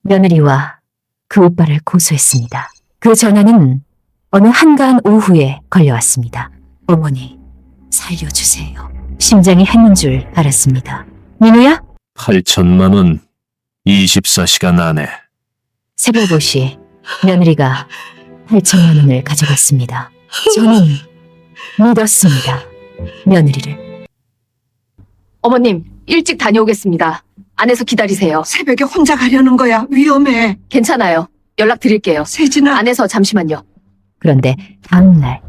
며느리와 그 오빠를 고소했습니다. 그 전화는 어느 한가한 오후에 걸려왔습니다. 어머니, 살려주세요. 심장이 헥는 줄 알았습니다. 민우야? 8천만 원 24시간 안에. 새벽 5시 며느리가 8천만 원을 가져갔습니다. 저는 믿었습니다. 며느리를. 어머님, 일찍 다녀오겠습니다. 안에서 기다리세요. 새벽에 혼자 가려는 거야. 위험해. 괜찮아요. 연락드릴게요. 세진아. 안에서 잠시만요. 그런데 다음날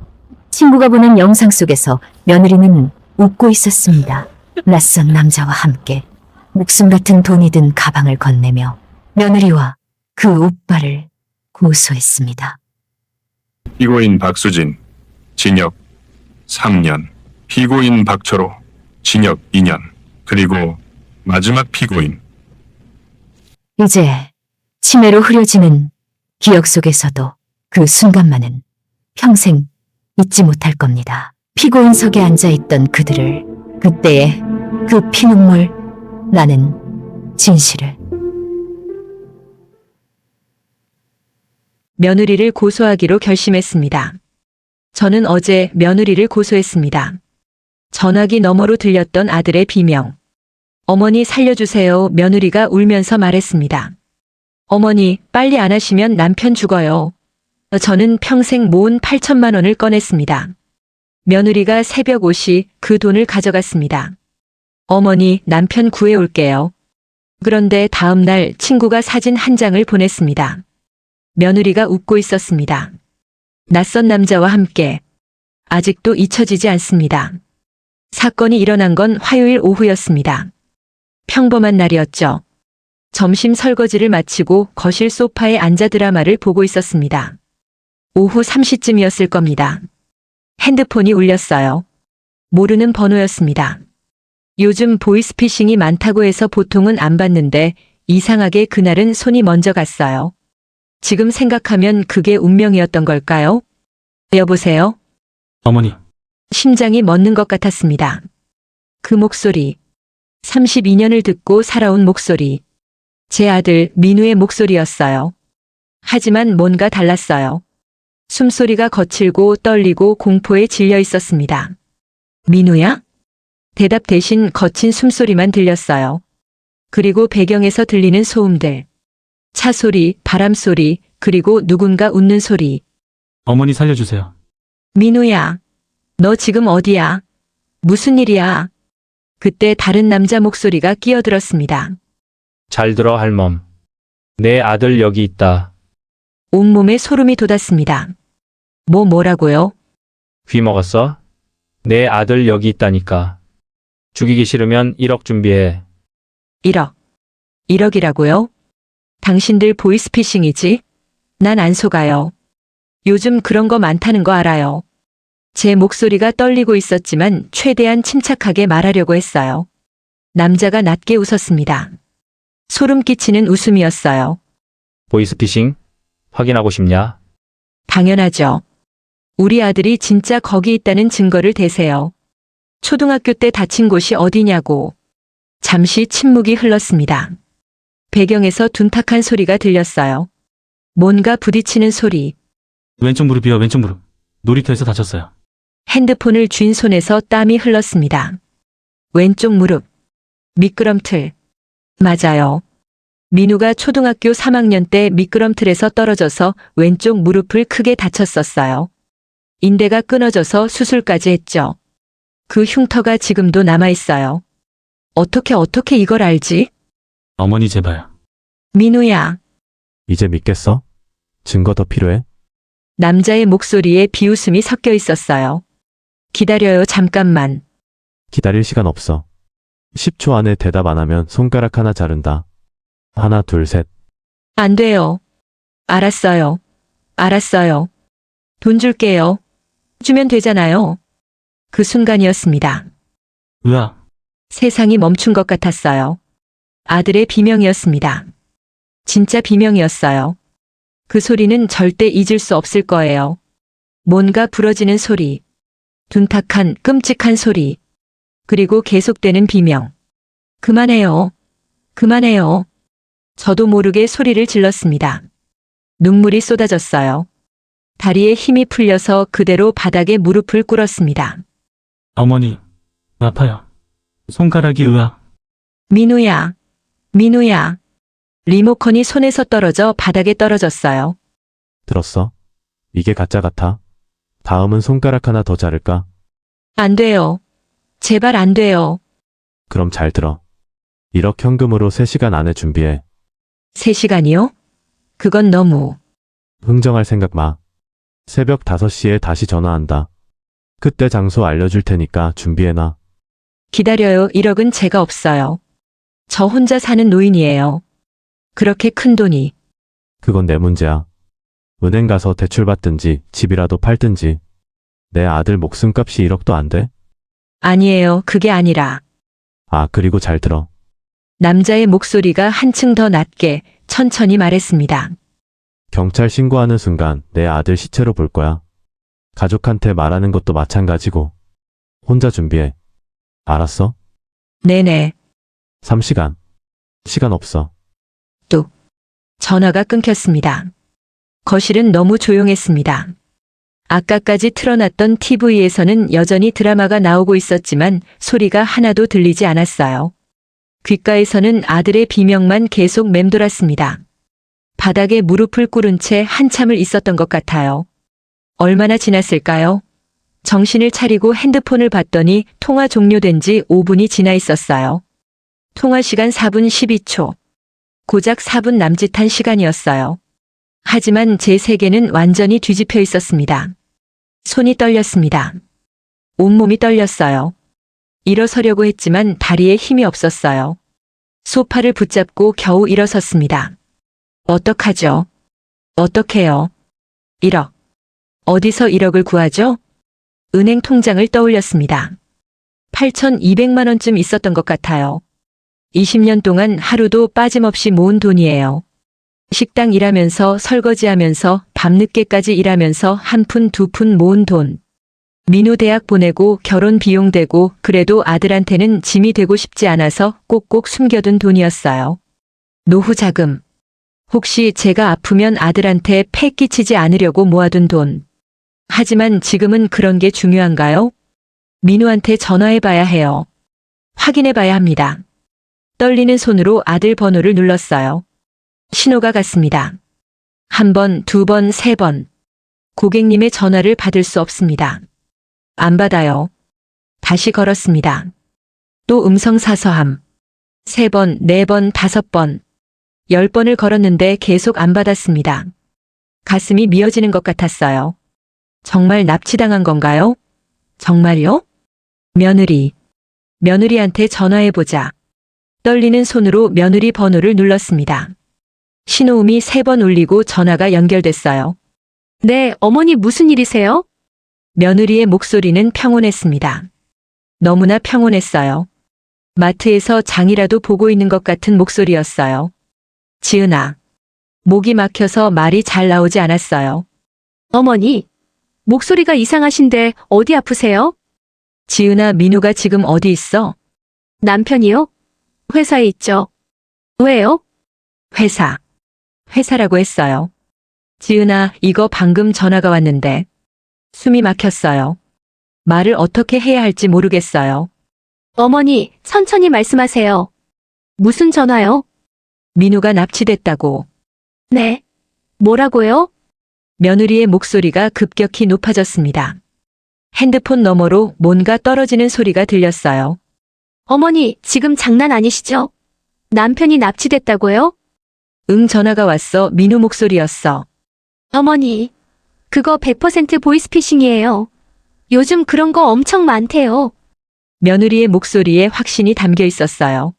친구가 보낸 영상 속에서 며느리는 웃고 있었습니다. 낯선 남자와 함께 목숨 같은 돈이 든 가방을 건네며 며느리와 그 오빠를 고소했습니다. 피고인 박수진, 징역 3년, 피고인 박철호, 징역 2년, 그리고 마지막 피고인. 이제 치매로 흐려지는 기억 속에서도 그 순간만은 평생 잊지 못할 겁니다. 피고인석에 앉아있던 그들을, 그때의 그 피눈물 나는 진실을. 며느리를 고소하기로 결심했습니다. 저는 어제 며느리를 고소했습니다. 전화기 너머로 들렸던 아들의 비명. 어머니 살려주세요. 며느리가 울면서 말했습니다. 어머니, 빨리 안 하시면 남편 죽어요. 저는 평생 모은 8천만 원을 꺼냈습니다. 며느리가 새벽 5시 그 돈을 가져갔습니다. 어머니, 남편 구해올게요. 그런데 다음 날 친구가 사진 한 장을 보냈습니다. 며느리가 웃고 있었습니다. 낯선 남자와 함께. 아직도 잊혀지지 않습니다. 사건이 일어난 건 화요일 오후였습니다. 평범한 날이었죠. 점심 설거지를 마치고 거실 소파에 앉아 드라마를 보고 있었습니다. 오후 3시쯤이었을 겁니다. 핸드폰이 울렸어요. 모르는 번호였습니다. 요즘 보이스피싱이 많다고 해서 보통은 안 받는데 이상하게 그날은 손이 먼저 갔어요. 지금 생각하면 그게 운명이었던 걸까요? 여보세요? 어머니, 심장이 멎는 것 같았습니다. 그 목소리. 32년을 듣고 살아온 목소리. 제 아들 민우의 목소리였어요. 하지만 뭔가 달랐어요. 숨소리가 거칠고 떨리고 공포에 질려 있었습니다. 민우야? 대답 대신 거친 숨소리만 들렸어요. 그리고 배경에서 들리는 소음들. 차 소리, 바람 소리, 그리고 누군가 웃는 소리. 어머니 살려주세요. 민우야, 너 지금 어디야? 무슨 일이야? 그때 다른 남자 목소리가 끼어들었습니다. 잘 들어 할멈. 내 아들 여기 있다. 온몸에 소름이 돋았습니다. 뭐라고요? 귀 먹었어? 내 아들 여기 있다니까. 죽이기 싫으면 1억 준비해. 1억. 1억이라고요? 당신들 보이스피싱이지? 난 안 속아요. 요즘 그런 거 많다는 거 알아요. 제 목소리가 떨리고 있었지만 최대한 침착하게 말하려고 했어요. 남자가 낮게 웃었습니다. 소름 끼치는 웃음이었어요. 보이스피싱? 확인하고 싶냐? 당연하죠. 우리 아들이 진짜 거기 있다는 증거를 대세요. 초등학교 때 다친 곳이 어디냐고. 잠시 침묵이 흘렀습니다. 배경에서 둔탁한 소리가 들렸어요. 뭔가 부딪히는 소리. 왼쪽 무릎이요, 왼쪽 무릎. 놀이터에서 다쳤어요. 핸드폰을 쥔 손에서 땀이 흘렀습니다. 왼쪽 무릎. 미끄럼틀. 맞아요. 민우가 초등학교 3학년 때 미끄럼틀에서 떨어져서 왼쪽 무릎을 크게 다쳤었어요. 인대가 끊어져서 수술까지 했죠. 그 흉터가 지금도 남아있어요. 어떻게 이걸 알지? 어머니 제발. 민우야. 이제 믿겠어? 증거 더 필요해? 남자의 목소리에 비웃음이 섞여 있었어요. 기다려요, 잠깐만. 기다릴 시간 없어. 10초 안에 대답 안 하면 손가락 하나 자른다. 하나, 둘, 셋. 안 돼요. 알았어요. 돈 줄게요. 주면 되잖아요. 그 순간이었습니다. 으악. 세상이 멈춘 것 같았어요. 아들의 비명이었습니다. 진짜 비명이었어요. 그 소리는 절대 잊을 수 없을 거예요. 뭔가 부러지는 소리. 둔탁한, 끔찍한 소리. 그리고 계속되는 비명. 그만해요. 저도 모르게 소리를 질렀습니다. 눈물이 쏟아졌어요. 다리에 힘이 풀려서 그대로 바닥에 무릎을 꿇었습니다. 어머니, 아파요. 손가락이 으악. 민우야, 민우야. 리모컨이 손에서 떨어져 바닥에 떨어졌어요. 들었어? 이게 가짜 같아. 다음은 손가락 하나 더 자를까? 안 돼요. 제발 안 돼요. 그럼 잘 들어. 1억 현금으로 3시간 안에 준비해. 3시간이요? 그건 너무. 흥정할 생각 마. 새벽 5시에 다시 전화한다. 그때 장소 알려줄 테니까 준비해놔. 기다려요. 1억은 제가 없어요. 저 혼자 사는 노인이에요. 그렇게 큰 돈이. 그건 내 문제야. 은행 가서 대출 받든지 집이라도 팔든지. 내 아들 목숨값이 1억도 안 돼? 아니에요. 그게 아니라. 아, 그리고 잘 들어. 남자의 목소리가 한층 더 낮게 천천히 말했습니다. 경찰 신고하는 순간 내 아들 시체로 볼 거야. 가족한테 말하는 것도 마찬가지고. 혼자 준비해. 알았어? 네네. 3시간. 시간 없어. 전화가 끊겼습니다. 거실은 너무 조용했습니다. 아까까지 틀어놨던 TV에서는 여전히 드라마가 나오고 있었지만 소리가 하나도 들리지 않았어요. 귓가에서는 아들의 비명만 계속 맴돌았습니다. 바닥에 무릎을 꿇은 채 한참을 있었던 것 같아요. 얼마나 지났을까요? 정신을 차리고 핸드폰을 봤더니 통화 종료된 지 5분이 지나 있었어요. 통화 시간 4분 12초. 고작 4분 남짓한 시간이었어요. 하지만 제 세계는 완전히 뒤집혀 있었습니다. 손이 떨렸습니다. 온몸이 떨렸어요. 일어서려고 했지만 다리에 힘이 없었어요. 소파를 붙잡고 겨우 일어섰습니다. 어떡하죠? 어떡해요? 1억. 어디서 1억을 구하죠? 은행 통장을 떠올렸습니다. 8,200만 원쯤 있었던 것 같아요. 20년 동안 하루도 빠짐없이 모은 돈이에요. 식당 일하면서 설거지하면서 밤늦게까지 일하면서 한 푼 두 푼 모은 돈. 민우 대학 보내고 결혼 비용 되고 그래도 아들한테는 짐이 되고 싶지 않아서 꼭꼭 숨겨둔 돈이었어요. 노후 자금. 혹시 제가 아프면 아들한테 폐 끼치지 않으려고 모아둔 돈. 하지만 지금은 그런 게 중요한가요? 민우한테 전화해봐야 해요. 확인해봐야 합니다. 떨리는 손으로 아들 번호를 눌렀어요. 신호가 갔습니다. 1번, 2번, 3번. 고객님의 전화를 받을 수 없습니다. 안 받아요. 다시 걸었습니다. 또 음성사서함. 3번, 4번, 5번. 10번을 걸었는데 계속 안 받았습니다. 가슴이 미어지는 것 같았어요. 정말 납치당한 건가요? 정말요? 며느리한테 전화해보자. 떨리는 손으로 며느리 번호를 눌렀습니다. 신호음이 3번 울리고 전화가 연결됐어요. 네, 어머니 무슨 일이세요? 며느리의 목소리는 평온했습니다. 너무나 평온했어요. 마트에서 장이라도 보고 있는 것 같은 목소리였어요. 지은아. 목이 막혀서 말이 잘 나오지 않았어요. 어머니, 목소리가 이상하신데 어디 아프세요? 지은아, 민우가 지금 어디 있어? 남편이요? 회사에 있죠. 왜요? 회사라고 했어요. 지은아, 이거 방금 전화가 왔는데. 숨이 막혔어요. 말을 어떻게 해야 할지 모르겠어요. 어머니, 천천히 말씀하세요. 무슨 전화요? 민우가 납치됐다고. 네. 뭐라고요? 며느리의 목소리가 급격히 높아졌습니다. 핸드폰 너머로 뭔가 떨어지는 소리가 들렸어요. 어머니, 지금 장난 아니시죠? 남편이 납치됐다고요? 응, 전화가 왔어. 민우 목소리였어. 어머니, 그거 100% 보이스피싱이에요. 요즘 그런 거 엄청 많대요. 며느리의 목소리에 확신이 담겨 있었어요.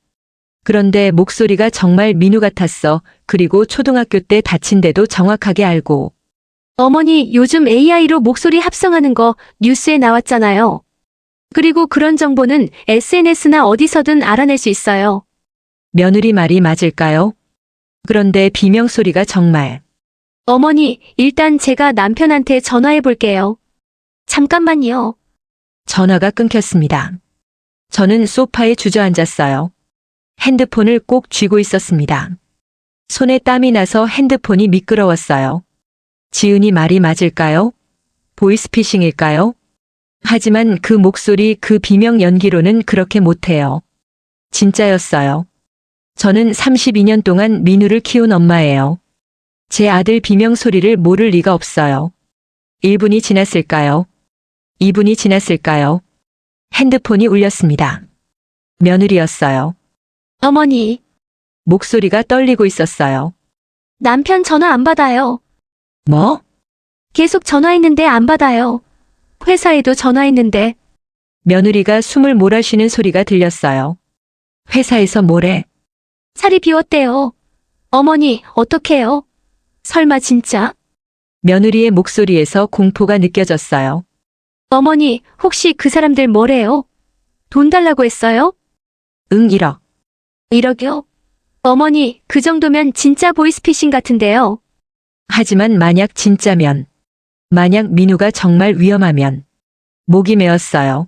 그런데 목소리가 정말 민우 같았어. 그리고 초등학교 때 다친데도 정확하게 알고. 어머니, 요즘 AI로 목소리 합성하는 거 뉴스에 나왔잖아요. 그리고 그런 정보는 SNS나 어디서든 알아낼 수 있어요. 며느리 말이 맞을까요? 그런데 비명 소리가 정말. 어머니, 일단 제가 남편한테 전화해 볼게요. 잠깐만요. 전화가 끊겼습니다. 저는 소파에 주저앉았어요. 핸드폰을 꼭 쥐고 있었습니다. 손에 땀이 나서 핸드폰이 미끄러웠어요. 지은이 말이 맞을까요? 보이스피싱일까요? 하지만 그 목소리, 그 비명 연기로는 그렇게 못해요. 진짜였어요. 저는 32년 동안 민우를 키운 엄마예요. 제 아들 비명 소리를 모를 리가 없어요. 1분이 지났을까요? 2분이 지났을까요? 핸드폰이 울렸습니다. 며느리였어요. 어머니, 목소리가 떨리고 있었어요. 남편 전화 안 받아요. 뭐? 계속 전화했는데 안 받아요. 회사에도 전화했는데. 며느리가 숨을 몰아쉬는 소리가 들렸어요. 회사에서 뭐래? 자리 비웠대요. 어머니, 어떡해요? 설마 진짜? 며느리의 목소리에서 공포가 느껴졌어요. 어머니, 혹시 그 사람들 뭐래요? 돈 달라고 했어요? 응, 1억. 1억이요? 어머니, 그 정도면 진짜 보이스피싱 같은데요. 하지만 만약 진짜면, 만약 민우가 정말 위험하면, 목이 메었어요.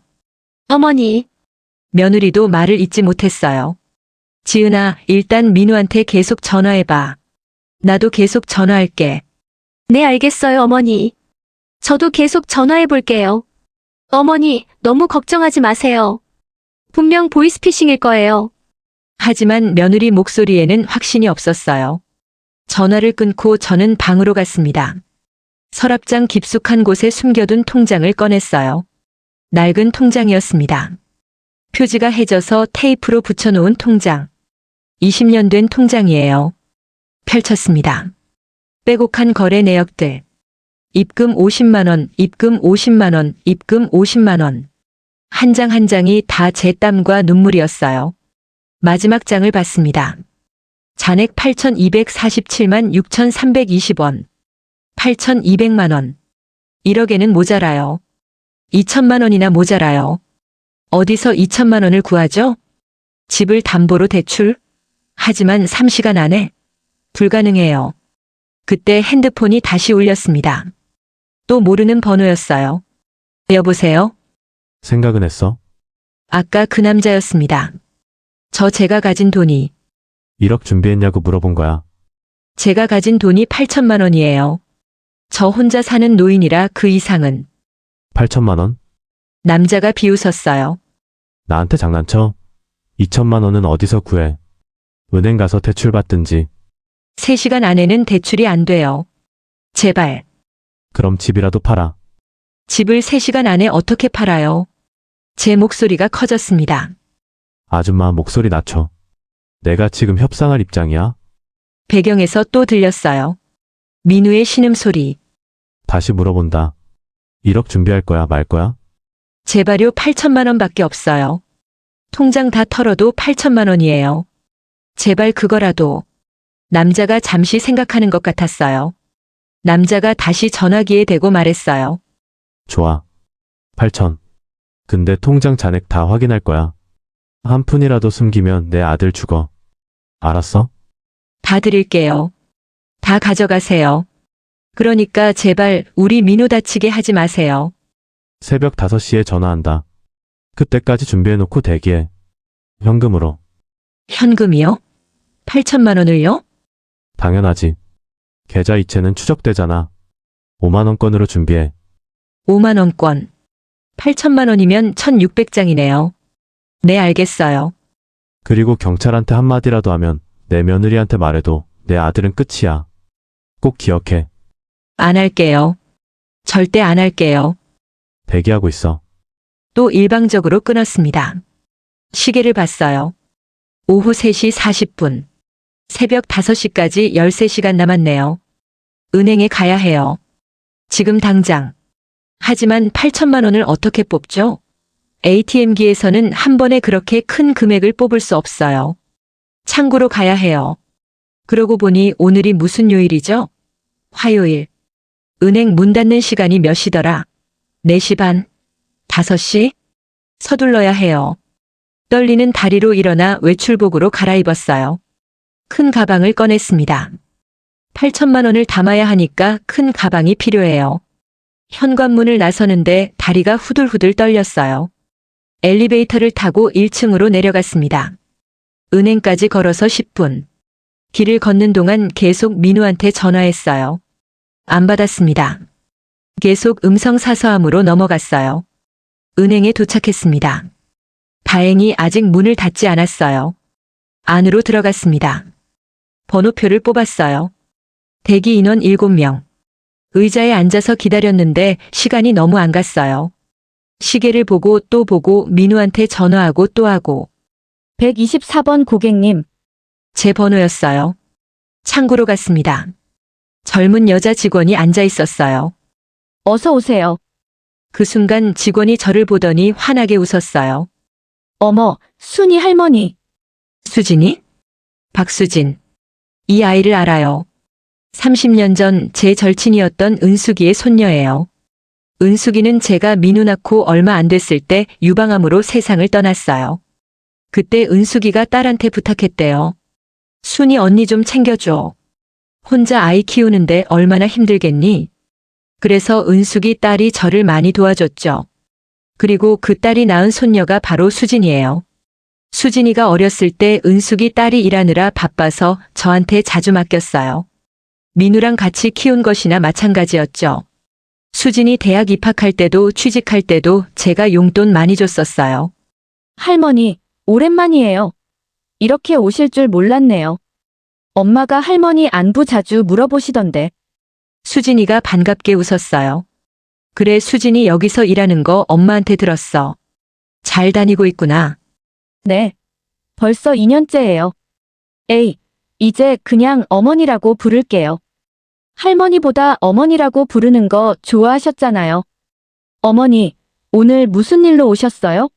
어머니, 며느리도 말을 잇지 못했어요. 지은아, 일단 민우한테 계속 전화해봐. 나도 계속 전화할게. 네, 알겠어요, 어머니. 저도 계속 전화해 볼게요. 어머니, 너무 걱정하지 마세요. 분명 보이스피싱일 거예요. 하지만 며느리 목소리에는 확신이 없었어요. 전화를 끊고 저는 방으로 갔습니다. 서랍장 깊숙한 곳에 숨겨둔 통장을 꺼냈어요. 낡은 통장이었습니다. 표지가 해져서 테이프로 붙여놓은 통장. 20년 된 통장이에요. 펼쳤습니다. 빼곡한 거래 내역들. 입금 50만원, 입금 50만원, 입금 50만원. 한 장 한 장이 다 제 땀과 눈물이었어요. 마지막 장을 봤습니다. 잔액 8,247만 6,320원. 8,200만원. 1억에는 모자라요. 2천만 원이나 모자라요. 어디서 2천만 원을 구하죠? 집을 담보로 대출? 하지만 3시간 안에? 불가능해요. 그때 핸드폰이 다시 울렸습니다. 또 모르는 번호였어요. 여보세요? 생각은 했어? 아까 그 남자였습니다. 제가 가진 돈이, 1억 준비했냐고 물어본 거야. 제가 가진 돈이 8천만 원이에요. 저 혼자 사는 노인이라 그 이상은. 8천만 원? 남자가 비웃었어요. 나한테 장난쳐? 2천만 원은 어디서 구해? 은행 가서 대출 받든지. 3시간 안에는 대출이 안 돼요. 제발. 그럼 집이라도 팔아. 집을 3시간 안에 어떻게 팔아요? 제 목소리가 커졌습니다. 아줌마 목소리 낮춰. 내가 지금 협상할 입장이야? 배경에서 또 들렸어요. 민우의 신음소리. 다시 물어본다. 1억 준비할 거야, 말 거야? 재발료 8천만 원밖에 없어요. 통장 다 털어도 8천만 원이에요. 제발 그거라도. 남자가 잠시 생각하는 것 같았어요. 남자가 다시 전화기에 대고 말했어요. 좋아. 8천. 근데 통장 잔액 다 확인할 거야. 한 푼이라도 숨기면 내 아들 죽어. 알았어? 다 드릴게요. 다 가져가세요. 그러니까 제발 우리 민우 다치게 하지 마세요. 새벽 5시에 전화한다. 그때까지 준비해놓고 대기해. 현금으로. 현금이요? 8천만 원을요? 당연하지. 계좌 이체는 추적되잖아. 5만 원권으로 준비해. 5만 원권. 8천만 원이면 1,600장이네요. 네, 알겠어요. 그리고 경찰한테 한마디라도 하면 내 며느리한테 말해도 내 아들은 끝이야. 꼭 기억해. 안 할게요. 절대 안 할게요. 대기하고 있어. 또 일방적으로 끊었습니다. 시계를 봤어요. 오후 3시 40분. 새벽 5시까지 13시간 남았네요. 은행에 가야 해요. 지금 당장. 하지만 8천만 원을 어떻게 뽑죠? ATM기에서는 한 번에 그렇게 큰 금액을 뽑을 수 없어요. 창구로 가야 해요. 그러고 보니 오늘이 무슨 요일이죠? 화요일. 은행 문 닫는 시간이 몇 시더라? 4시 반? 5시? 서둘러야 해요. 떨리는 다리로 일어나 외출복으로 갈아입었어요. 큰 가방을 꺼냈습니다. 8천만 원을 담아야 하니까 큰 가방이 필요해요. 현관문을 나서는데 다리가 후들후들 떨렸어요. 엘리베이터를 타고 1층으로 내려갔습니다. 은행까지 걸어서 10분. 길을 걷는 동안 계속 민우한테 전화했어요. 안 받았습니다. 계속 음성 사서함으로 넘어갔어요. 은행에 도착했습니다. 다행히 아직 문을 닫지 않았어요. 안으로 들어갔습니다. 번호표를 뽑았어요. 대기 인원 7명. 의자에 앉아서 기다렸는데 시간이 너무 안 갔어요. 시계를 보고 또 보고 민우한테 전화하고 또 하고 124번 고객님. 제 번호였어요. 창구로 갔습니다. 젊은 여자 직원이 앉아 있었어요. 어서 오세요. 그 순간 직원이 저를 보더니 환하게 웃었어요. 어머, 순이 할머니. 수진이? 박수진. 이 아이를 알아요. 30년 전 제 절친이었던 은숙이의 손녀예요. 은숙이는 제가 민우 낳고 얼마 안 됐을 때 유방암으로 세상을 떠났어요. 그때 은숙이가 딸한테 부탁했대요. 순이 언니 좀 챙겨줘. 혼자 아이 키우는데 얼마나 힘들겠니? 그래서 은숙이 딸이 저를 많이 도와줬죠. 그리고 그 딸이 낳은 손녀가 바로 수진이에요. 수진이가 어렸을 때 은숙이 딸이 일하느라 바빠서 저한테 자주 맡겼어요. 민우랑 같이 키운 것이나 마찬가지였죠. 수진이 대학 입학할 때도 취직할 때도 제가 용돈 많이 줬었어요. 할머니, 오랜만이에요. 이렇게 오실 줄 몰랐네요. 엄마가 할머니 안부 자주 물어보시던데. 수진이가 반갑게 웃었어요. 그래, 수진이 여기서 일하는 거 엄마한테 들었어. 잘 다니고 있구나. 네. 벌써 2년째예요. 에이, 이제 그냥 어머니라고 부를게요. 할머니보다 어머니라고 부르는 거 좋아하셨잖아요. 어머니, 오늘 무슨 일로 오셨어요?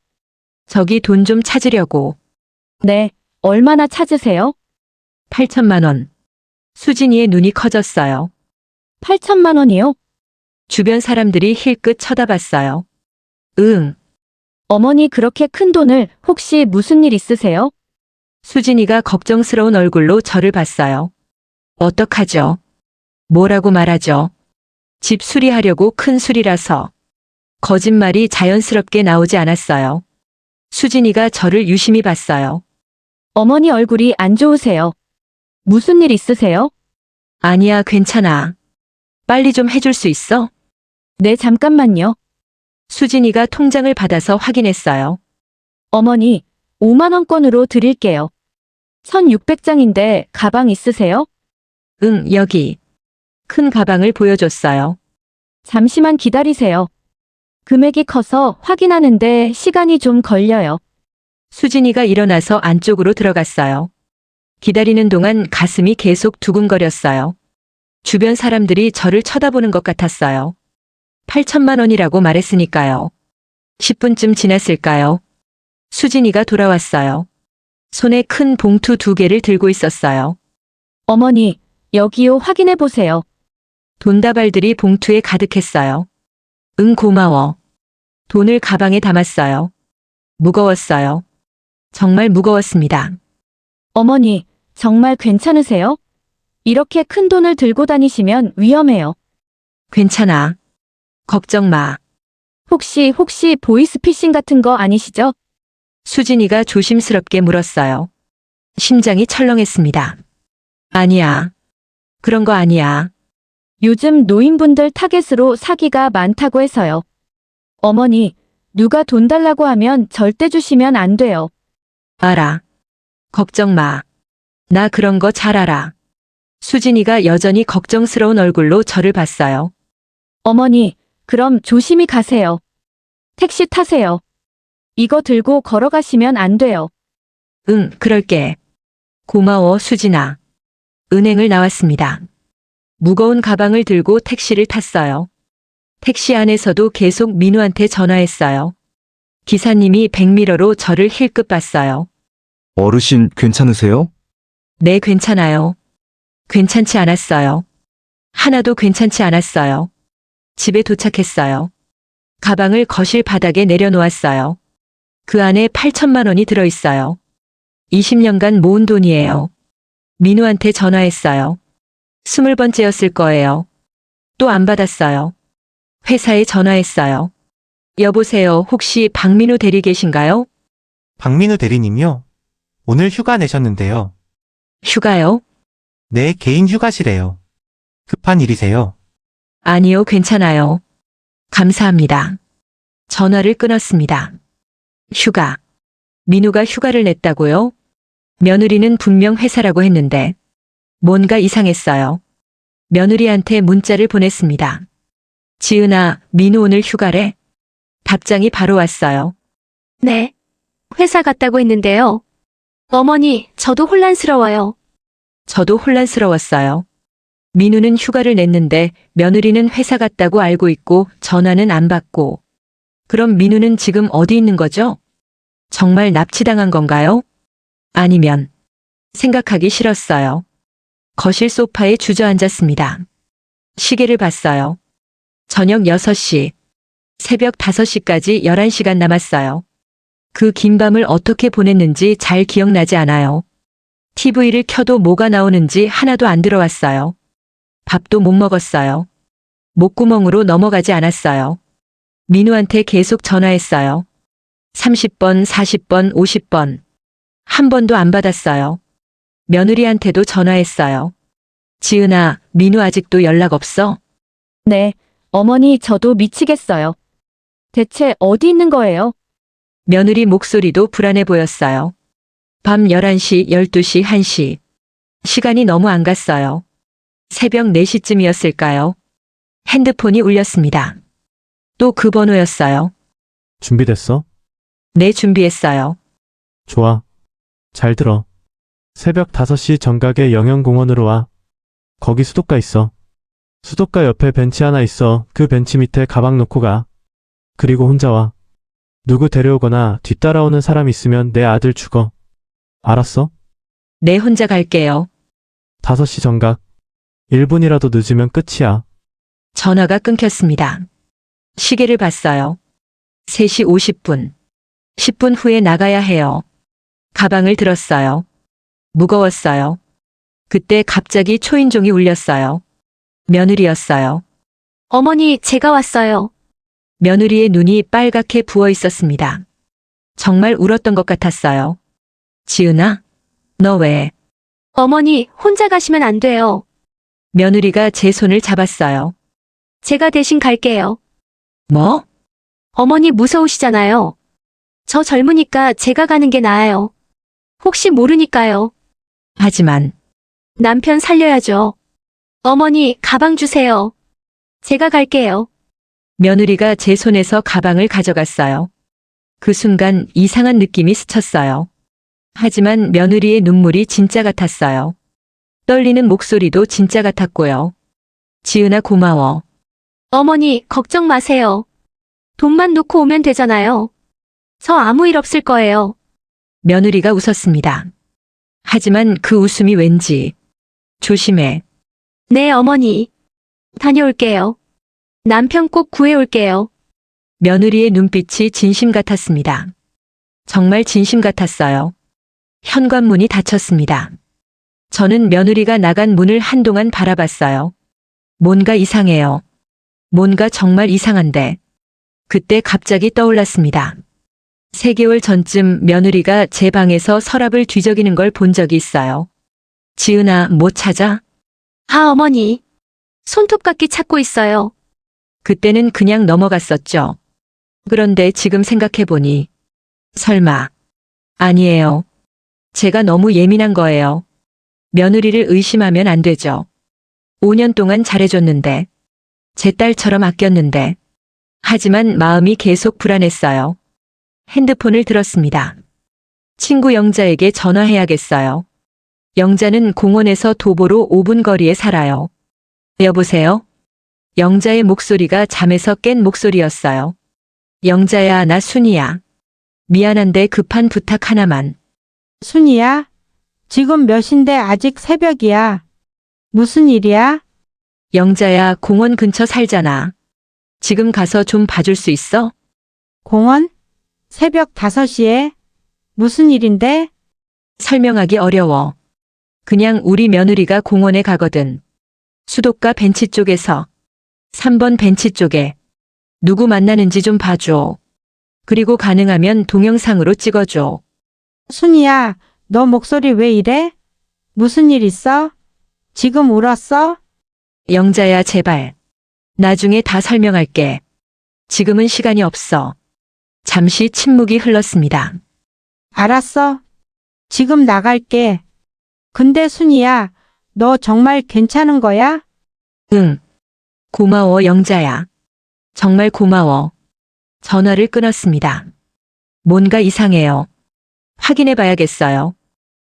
저기 돈 좀 찾으려고. 네, 얼마나 찾으세요? 8천만 원. 수진이의 눈이 커졌어요. 8천만 원이요? 주변 사람들이 힐끗 쳐다봤어요. 응. 어머니 그렇게 큰 돈을 혹시 무슨 일 있으세요? 수진이가 걱정스러운 얼굴로 저를 봤어요. 어떡하죠? 뭐라고 말하죠? 집 수리하려고 큰 수리라서. 거짓말이 자연스럽게 나오지 않았어요. 수진이가 저를 유심히 봤어요. 어머니 얼굴이 안 좋으세요. 무슨 일 있으세요? 아니야, 괜찮아. 빨리 좀 해줄 수 있어? 네, 잠깐만요. 수진이가 통장을 받아서 확인했어요. 어머니, 5만 원권으로 드릴게요. 1600장인데 가방 있으세요? 응, 여기. 큰 가방을 보여줬어요. 잠시만 기다리세요. 금액이 커서 확인하는데 시간이 좀 걸려요. 수진이가 일어나서 안쪽으로 들어갔어요. 기다리는 동안 가슴이 계속 두근거렸어요. 주변 사람들이 저를 쳐다보는 것 같았어요. 8천만 원이라고 말했으니까요. 10분쯤 지났을까요? 수진이가 돌아왔어요. 손에 큰 봉투 2개를 들고 있었어요. 어머니, 여기요, 확인해 보세요. 돈다발들이 봉투에 가득했어요. 응, 고마워. 돈을 가방에 담았어요. 무거웠어요. 정말 무거웠습니다. 어머니, 정말 괜찮으세요? 이렇게 큰 돈을 들고 다니시면 위험해요. 괜찮아. 걱정 마. 혹시 보이스피싱 같은 거 아니시죠? 수진이가 조심스럽게 물었어요. 심장이 철렁했습니다. 아니야. 그런 거 아니야. 요즘 노인분들 타겟으로 사기가 많다고 해서요. 어머니, 누가 돈 달라고 하면 절대 주시면 안 돼요. 알아. 걱정 마. 나 그런 거 잘 알아. 수진이가 여전히 걱정스러운 얼굴로 저를 봤어요. 어머니, 그럼 조심히 가세요. 택시 타세요. 이거 들고 걸어가시면 안 돼요. 응, 그럴게. 고마워, 수진아. 은행을 나왔습니다. 무거운 가방을 들고 택시를 탔어요. 택시 안에서도 계속 민우한테 전화했어요. 기사님이 백미러로 저를 힐끗 봤어요. 어르신 괜찮으세요? 네, 괜찮아요. 괜찮지 않았어요. 하나도 괜찮지 않았어요. 집에 도착했어요. 가방을 거실 바닥에 내려놓았어요. 그 안에 8천만 원이 들어있어요. 20년간 모은 돈이에요. 민우한테 전화했어요. 20번째였을 거예요. 또 안 받았어요. 회사에 전화했어요. 여보세요, 혹시 박민우 대리 계신가요? 박민우 대리님요? 오늘 휴가 내셨는데요. 휴가요? 내 개인 휴가시래요. 급한 일이세요? 아니요, 괜찮아요. 감사합니다. 전화를 끊었습니다. 휴가. 민우가 휴가를 냈다고요? 며느리는 분명 회사라고 했는데 뭔가 이상했어요. 며느리한테 문자를 보냈습니다. 지은아, 민우 오늘 휴가래? 답장이 바로 왔어요. 네. 회사 갔다고 했는데요. 어머니, 저도 혼란스러워요. 저도 혼란스러웠어요. 민우는 휴가를 냈는데 며느리는 회사 갔다고 알고 있고 전화는 안 받고. 그럼 민우는 지금 어디 있는 거죠? 정말 납치당한 건가요? 아니면 생각하기 싫었어요. 거실 소파에 주저앉았습니다. 시계를 봤어요. 저녁 6시, 새벽 5시까지 11시간 남았어요. 그 긴 밤을 어떻게 보냈는지 잘 기억나지 않아요. TV를 켜도 뭐가 나오는지 하나도 안 들어왔어요. 밥도 못 먹었어요. 목구멍으로 넘어가지 않았어요. 민우한테 계속 전화했어요. 30번, 40번, 50번. 한 번도 안 받았어요. 며느리한테도 전화했어요. 지은아, 민우 아직도 연락 없어? 네, 어머니 저도 미치겠어요. 대체 어디 있는 거예요? 며느리 목소리도 불안해 보였어요. 밤 11시, 12시, 1시. 시간이 너무 안 갔어요. 새벽 4시쯤이었을까요? 핸드폰이 울렸습니다. 또 그 번호였어요. 준비됐어? 네, 준비했어요. 좋아. 잘 들어. 새벽 5시 정각에 영영공원으로 와. 거기 수도가 있어. 수도가 옆에 벤치 하나 있어. 그 벤치 밑에 가방 놓고 가. 그리고 혼자 와. 누구 데려오거나 뒤따라오는 사람 있으면 내 아들 죽어. 알았어? 네, 혼자 갈게요. 5시 정각. 1분이라도 늦으면 끝이야. 전화가 끊겼습니다. 시계를 봤어요. 3시 50분. 10분 후에 나가야 해요. 가방을 들었어요. 무거웠어요. 그때 갑자기 초인종이 울렸어요. 며느리였어요. 어머니, 제가 왔어요. 며느리의 눈이 빨갛게 부어 있었습니다. 정말 울었던 것 같았어요. 지은아, 너 왜? 어머니, 혼자 가시면 안 돼요. 며느리가 제 손을 잡았어요. 제가 대신 갈게요. 뭐? 어머니 무서우시잖아요. 저 젊으니까 제가 가는 게 나아요. 혹시 모르니까요. 하지만 남편 살려야죠. 어머니, 가방 주세요. 제가 갈게요. 며느리가 제 손에서 가방을 가져갔어요. 그 순간 이상한 느낌이 스쳤어요. 하지만 며느리의 눈물이 진짜 같았어요. 떨리는 목소리도 진짜 같았고요. 지은아, 고마워. 어머니, 걱정 마세요. 돈만 놓고 오면 되잖아요. 저 아무 일 없을 거예요. 며느리가 웃었습니다. 하지만 그 웃음이 왠지 조심해. 네, 어머니. 다녀올게요. 남편 꼭 구해올게요. 며느리의 눈빛이 진심 같았습니다. 정말 진심 같았어요. 현관문이 닫혔습니다. 저는 며느리가 나간 문을 한동안 바라봤어요. 뭔가 이상해요. 뭔가 정말 이상한데. 그때 갑자기 떠올랐습니다. 3개월 전쯤 며느리가 제 방에서 서랍을 뒤적이는 걸 본 적이 있어요. 지은아, 뭐 찾아? 아, 어머니. 손톱깎이 찾고 있어요. 그때는 그냥 넘어갔었죠. 그런데 지금 생각해보니 설마 아니에요. 제가 너무 예민한 거예요. 며느리를 의심하면 안 되죠. 5년 동안 잘해줬는데 제 딸처럼 아꼈는데 하지만 마음이 계속 불안했어요. 핸드폰을 들었습니다. 친구 영자에게 전화해야겠어요. 영자는 공원에서 도보로 5분 거리에 살아요. 여보세요? 영자의 목소리가 잠에서 깬 목소리였어요. 영자야, 나 순이야. 미안한데 급한 부탁 하나만. 순이야? 지금 몇 시인데 아직 새벽이야. 무슨 일이야? 영자야, 공원 근처 살잖아. 지금 가서 좀 봐줄 수 있어? 공원? 새벽 5시에? 무슨 일인데? 설명하기 어려워. 그냥 우리 며느리가 공원에 가거든. 수도가 벤치 쪽에서. 3번 벤치 쪽에. 누구 만나는지 좀 봐줘. 그리고 가능하면 동영상으로 찍어줘. 순이야, 너 목소리 왜 이래? 무슨 일 있어? 지금 울었어? 영자야, 제발. 나중에 다 설명할게. 지금은 시간이 없어. 잠시 침묵이 흘렀습니다. 알았어. 지금 나갈게. 근데 순이야, 너 정말 괜찮은 거야? 응. 고마워, 영자야. 정말 고마워. 전화를 끊었습니다. 뭔가 이상해요. 확인해 봐야겠어요.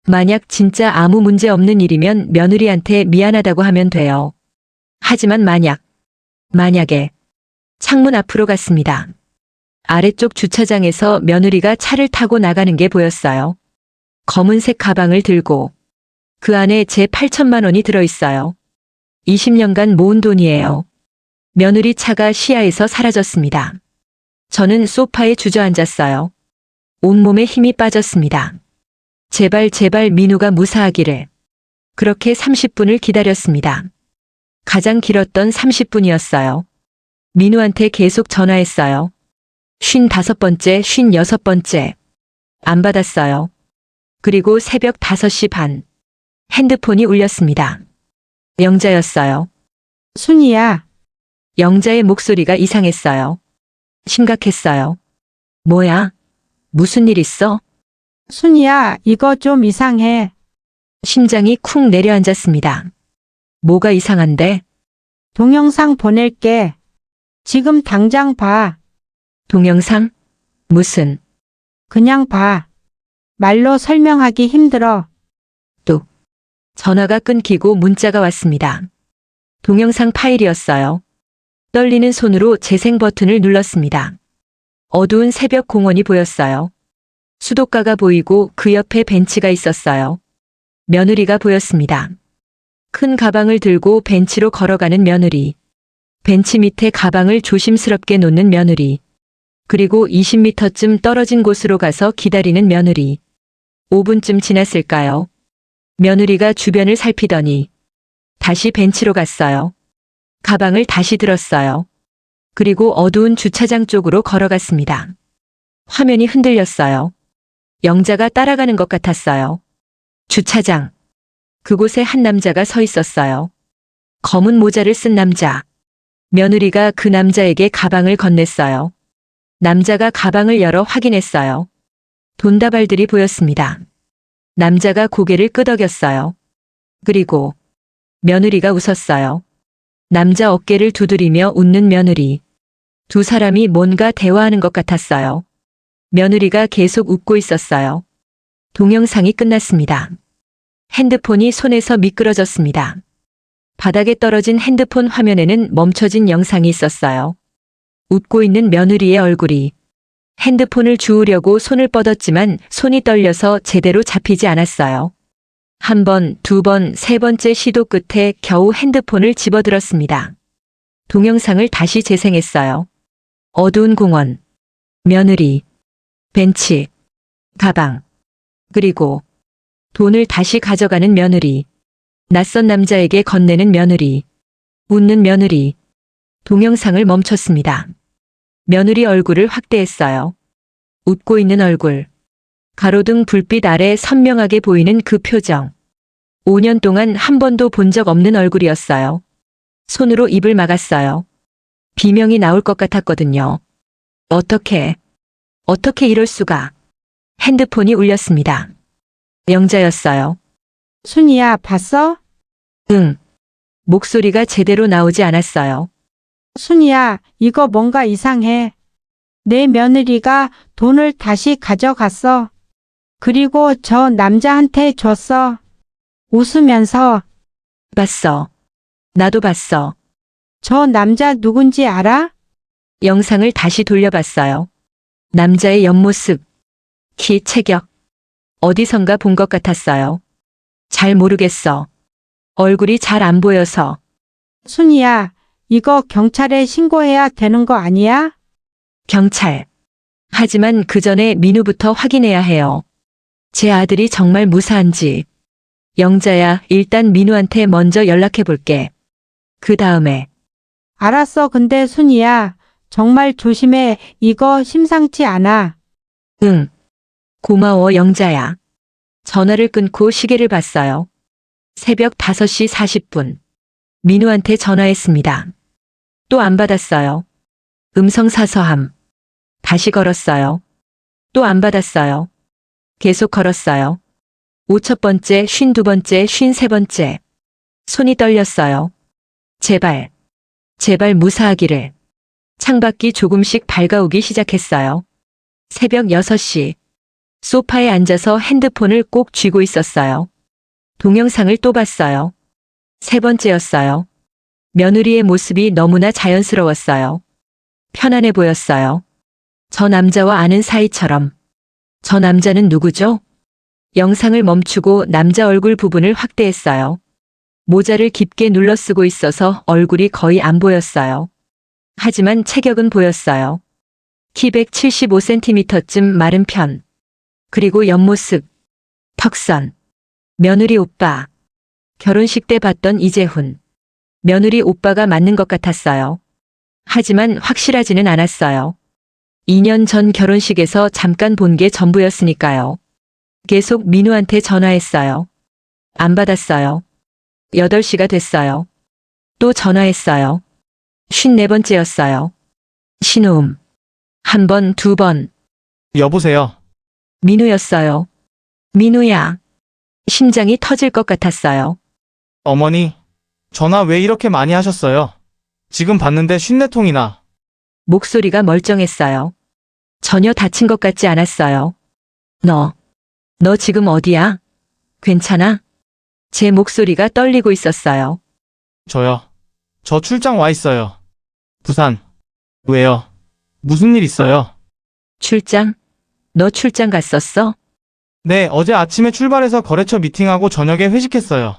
만약 진짜 아무 문제 없는 일이면 며느리한테 미안하다고 하면 돼요. 하지만 만약에 창문 앞으로 갔습니다. 아래쪽 주차장에서 며느리가 차를 타고 나가는 게 보였어요. 검은색 가방을 들고 그 안에 제 8천만 원이 들어있어요. 20년간 모은 돈이에요. 며느리 차가 시야에서 사라졌습니다. 저는 소파에 주저앉았어요. 온몸에 힘이 빠졌습니다. 제발 민우가 무사하기를. 그렇게 30분을 기다렸습니다. 가장 길었던 30분이었어요. 민우한테 계속 전화했어요. 55번째, 56번째. 안 받았어요. 그리고 새벽 5시 반. 핸드폰이 울렸습니다. 영자였어요. 순이야, 영자의 목소리가 이상했어요. 심각했어요. 뭐야? 무슨 일 있어? 순이야, 이거 좀 이상해. 심장이 쿵 내려앉았습니다. 뭐가 이상한데? 동영상 보낼게. 지금 당장 봐. 동영상? 무슨? 그냥 봐. 말로 설명하기 힘들어. 전화가 끊기고 문자가 왔습니다. 동영상 파일이었어요. 떨리는 손으로 재생 버튼을 눌렀습니다. 어두운 새벽 공원이 보였어요. 수도가가 보이고 그 옆에 벤치가 있었어요. 며느리가 보였습니다. 큰 가방을 들고 벤치로 걸어가는 며느리. 벤치 밑에 가방을 조심스럽게 놓는 며느리. 그리고 20m쯤 떨어진 곳으로 가서 기다리는 며느리. 5분쯤 지났을까요? 며느리가 주변을 살피더니 다시 벤치로 갔어요. 가방을 다시 들었어요. 그리고 어두운 주차장 쪽으로 걸어갔습니다. 화면이 흔들렸어요. 영자가 따라가는 것 같았어요. 주차장. 그곳에 한 남자가 서 있었어요. 검은 모자를 쓴 남자. 며느리가 그 남자에게 가방을 건넸어요. 남자가 가방을 열어 확인했어요. 돈다발들이 보였습니다. 남자가 고개를 끄덕였어요. 그리고 며느리가 웃었어요. 남자 어깨를 두드리며 웃는 며느리. 두 사람이 뭔가 대화하는 것 같았어요. 며느리가 계속 웃고 있었어요. 동영상이 끝났습니다. 핸드폰이 손에서 미끄러졌습니다. 바닥에 떨어진 핸드폰 화면에는 멈춰진 영상이 있었어요. 웃고 있는 며느리의 얼굴이. 핸드폰을 주우려고 손을 뻗었지만 손이 떨려서 제대로 잡히지 않았어요. 한 번, 두 번, 세 번째 시도 끝에 겨우 핸드폰을 집어들었습니다. 동영상을 다시 재생했어요. 어두운 공원, 며느리, 벤치, 가방, 그리고 돈을 다시 가져가는 며느리, 낯선 남자에게 건네는 며느리, 웃는 며느리. 동영상을 멈췄습니다. 며느리 얼굴을 확대했어요. 웃고 있는 얼굴. 가로등 불빛 아래 선명하게 보이는 그 표정. 5년 동안 한 번도 본 적 없는 얼굴이었어요. 손으로 입을 막았어요. 비명이 나올 것 같았거든요. 어떻게 이럴 수가. 핸드폰이 울렸습니다. 영자였어요. 순이야, 봤어? 응. 목소리가 제대로 나오지 않았어요. 순이야, 이거 뭔가 이상해. 내 며느리가 돈을 다시 가져갔어. 그리고 저 남자한테 줬어. 웃으면서. 봤어. 나도 봤어. 저 남자 누군지 알아? 영상을 다시 돌려봤어요. 남자의 옆모습, 키, 체격. 어디선가 본 것 같았어요. 잘 모르겠어. 얼굴이 잘 안 보여서. 순이야, 이거 경찰에 신고해야 되는 거 아니야? 경찰. 하지만 그 전에 민우부터 확인해야 해요. 제 아들이 정말 무사한지. 영자야, 일단 민우한테 먼저 연락해 볼게. 그 다음에. 알았어. 근데 순이야, 정말 조심해. 이거 심상치 않아. 응. 고마워, 영자야. 전화를 끊고 시계를 봤어요. 새벽 5시 40분. 민우한테 전화했습니다. 또 안 받았어요. 음성 사서함. 다시 걸었어요. 또 안 받았어요. 계속 걸었어요. 50번째, 52번째, 53번째. 손이 떨렸어요. 제발, 제발 무사하기를. 창밖이 조금씩 밝아오기 시작했어요. 새벽 6시. 소파에 앉아서 핸드폰을 꼭 쥐고 있었어요. 동영상을 또 봤어요. 3번째였어요. 며느리의 모습이 너무나 자연스러웠어요. 편안해 보였어요. 저 남자와 아는 사이처럼. 저 남자는 누구죠? 영상을 멈추고 남자 얼굴 부분을 확대했어요. 모자를 깊게 눌러 쓰고 있어서 얼굴이 거의 안 보였어요. 하지만 체격은 보였어요. 키 175cm쯤 마른 편. 그리고 옆모습. 턱선. 며느리 오빠. 결혼식 때 봤던 이재훈. 며느리 오빠가 맞는 것 같았어요. 하지만 확실하지는 않았어요. 2년 전 결혼식에서 잠깐 본 게 전부였으니까요. 계속 민우한테 전화했어요. 안 받았어요. 8시가 됐어요. 또 전화했어요. 54번째였어요. 신호음. 1번, 2번. 여보세요. 민우였어요. 민우야. 심장이 터질 것 같았어요. 어머니, 전화 왜 이렇게 많이 하셨어요? 지금 봤는데 54통이나. 목소리가 멀쩡했어요. 전혀 다친 것 같지 않았어요. 너 지금 어디야? 괜찮아? 제 목소리가 떨리고 있었어요. 저요. 저 출장 와 있어요. 부산. 왜요? 무슨 일 있어요? 출장? 너 출장 갔었어? 네, 어제 아침에 출발해서 거래처 미팅하고 저녁에 회식했어요.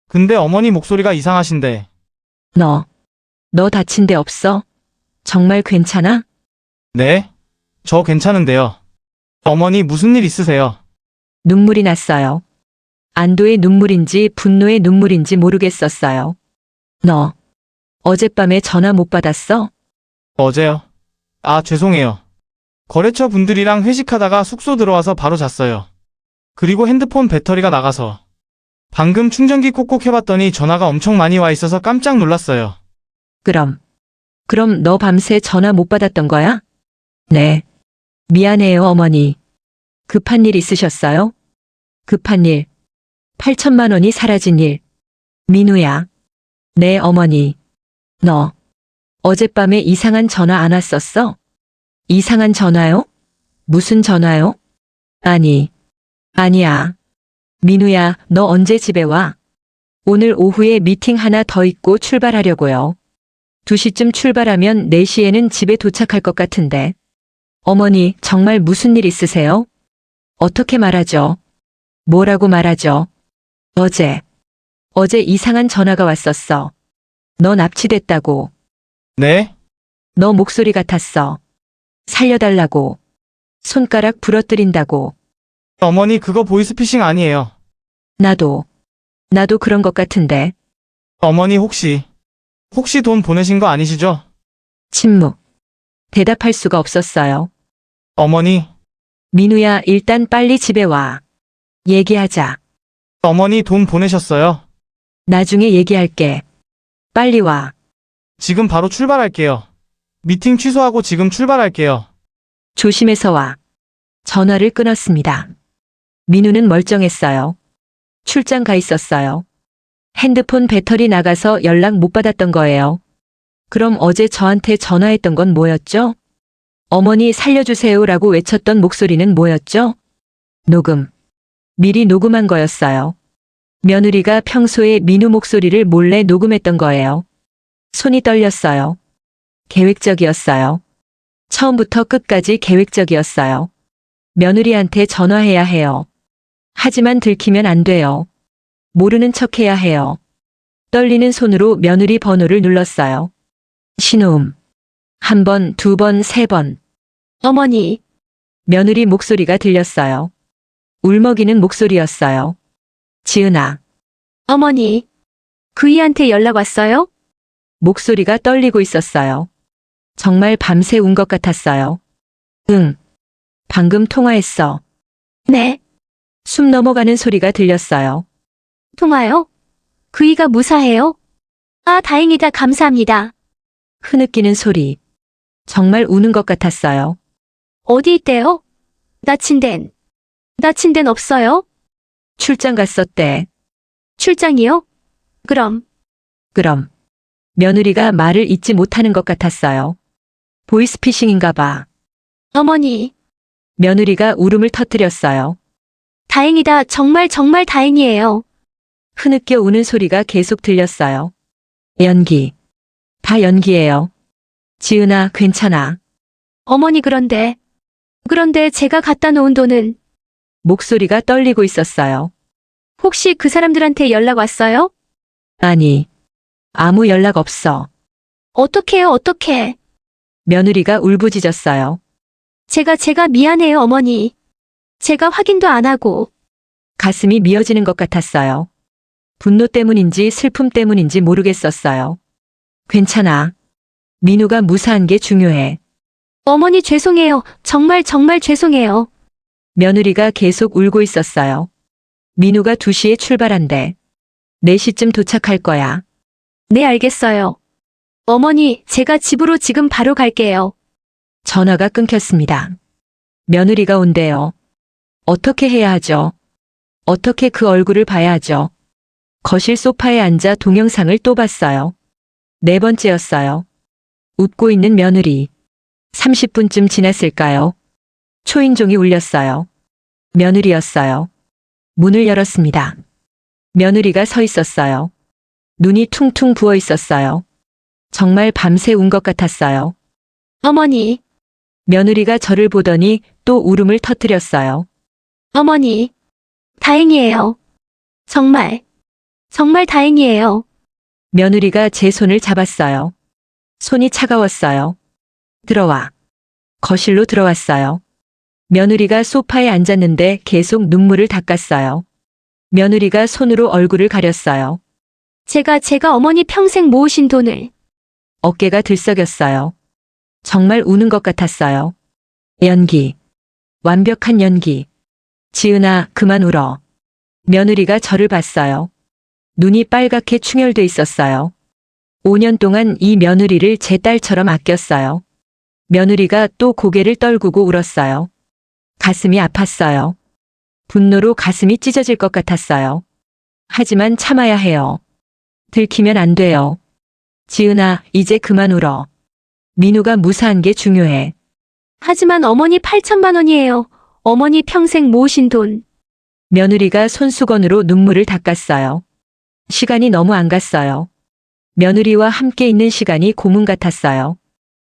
근데 어머니 목소리가 이상하신데. 너 다친 데 없어? 정말 괜찮아? 네? 저 괜찮은데요. 어머니 무슨 일 있으세요? 눈물이 났어요. 안도의 눈물인지 분노의 눈물인지 모르겠었어요. 너 어젯밤에 전화 못 받았어? 어제요? 아, 죄송해요. 거래처 분들이랑 회식하다가 숙소 들어와서 바로 잤어요. 그리고 핸드폰 배터리가 나가서. 방금 충전기 콕콕 해봤더니 전화가 엄청 많이 와 있어서 깜짝 놀랐어요. 그럼 너 밤새 전화 못 받았던 거야? 네. 미안해요, 어머니. 급한 일 있으셨어요? 급한 일. 8천만 원이 사라진 일. 민우야. 네, 어머니. 너 어젯밤에 이상한 전화 안 왔었어? 이상한 전화요? 무슨 전화요? 아니야. 민우야, 너 언제 집에 와? 오늘 오후에 미팅 하나 더 있고 출발하려고요. 2시쯤 출발하면 4시에는 집에 도착할 것 같은데. 어머니, 정말 무슨 일 있으세요? 어떻게 말하죠? 뭐라고 말하죠? 어제 이상한 전화가 왔었어. 너 납치됐다고. 네? 너 목소리 같았어. 살려달라고. 손가락 부러뜨린다고. 어머니 그거 보이스피싱 아니에요. 나도 그런 것 같은데. 어머니 혹시 돈 보내신 거 아니시죠? 침묵. 대답할 수가 없었어요. 어머니, 민우야, 일단 빨리 집에 와. 얘기하자. 어머니 돈 보내셨어요? 나중에 얘기할게. 빨리 와. 지금 바로 출발할게요. 미팅 취소하고 지금 출발할게요. 조심해서 와. 전화를 끊었습니다. 민우는 멀쩡했어요. 출장 가 있었어요. 핸드폰 배터리 나가서 연락 못 받았던 거예요. 그럼 어제 저한테 전화했던 건 뭐였죠? 어머니 살려주세요라고 외쳤던 목소리는 뭐였죠? 녹음. 미리 녹음한 거였어요. 며느리가 평소에 민우 목소리를 몰래 녹음했던 거예요. 손이 떨렸어요. 계획적이었어요. 처음부터 끝까지 계획적이었어요. 며느리한테 전화해야 해요. 하지만 들키면 안 돼요. 모르는 척 해야 해요. 떨리는 손으로 며느리 번호를 눌렀어요. 신호음. 1번, 2번, 3번. 어머니. 며느리 목소리가 들렸어요. 울먹이는 목소리였어요. 지은아. 어머니. 그이한테 연락 왔어요? 목소리가 떨리고 있었어요. 정말 밤새 운 것 같았어요. 응. 방금 통화했어. 네. 숨 넘어가는 소리가 들렸어요. 통화요? 그이가 무사해요? 아, 다행이다. 감사합니다. 흐느끼는 소리. 정말 우는 것 같았어요. 어디 있대요? 다친 데는 없어요? 출장 갔었대. 출장이요? 그럼, 며느리가 말을 잇지 못하는 것 같았어요. 보이스피싱인가 봐. 어머니, 며느리가 울음을 터뜨렸어요. 다행이다. 정말 정말 다행이에요. 흐느껴 우는 소리가 계속 들렸어요. 연기. 다 연기예요. 지은아, 괜찮아. 어머니 그런데 제가 갖다 놓은 돈은 목소리가 떨리고 있었어요. 혹시 그 사람들한테 연락 왔어요? 아니, 아무 연락 없어. 어떡해요, 어떡해. 며느리가 울부짖었어요. 제가 미안해요, 어머니. 제가 확인도 안 하고. 가슴이 미어지는 것 같았어요. 분노 때문인지 슬픔 때문인지 모르겠었어요. 괜찮아. 민우가 무사한 게 중요해. 어머니 죄송해요. 정말 정말 죄송해요. 며느리가 계속 울고 있었어요. 민우가 2시에 출발한대. 4시쯤 도착할 거야. 네, 알겠어요. 어머니, 제가 집으로 지금 바로 갈게요. 전화가 끊겼습니다. 며느리가 온대요. 어떻게 해야 하죠? 어떻게 그 얼굴을 봐야 하죠? 거실 소파에 앉아 동영상을 또 봤어요. 4번째였어요. 웃고 있는 며느리. 30분쯤 지났을까요? 초인종이 울렸어요. 며느리였어요. 문을 열었습니다. 며느리가 서 있었어요. 눈이 퉁퉁 부어 있었어요. 정말 밤새 운 것 같았어요. 어머니, 며느리가 저를 보더니 또 울음을 터뜨렸어요. 어머니. 다행이에요. 정말 다행이에요. 며느리가 제 손을 잡았어요. 손이 차가웠어요. 들어와. 거실로 들어왔어요. 며느리가 소파에 앉았는데 계속 눈물을 닦았어요. 며느리가 손으로 얼굴을 가렸어요. 제가 어머니 평생 모으신 돈을. 어깨가 들썩였어요. 정말 우는 것 같았어요. 연기. 완벽한 연기. 지은아, 그만 울어. 며느리가 저를 봤어요. 눈이 빨갛게 충혈돼 있었어요. 5년 동안 이 며느리를 제 딸처럼 아꼈어요. 며느리가 또 고개를 떨구고 울었어요. 가슴이 아팠어요. 분노로 가슴이 찢어질 것 같았어요. 하지만 참아야 해요. 들키면 안 돼요. 지은아, 이제 그만 울어. 민우가 무사한 게 중요해. 하지만 어머니 8천만 원이에요. 어머니 평생 모으신 돈. 며느리가 손수건으로 눈물을 닦았어요. 시간이 너무 안 갔어요. 며느리와 함께 있는 시간이 고문 같았어요.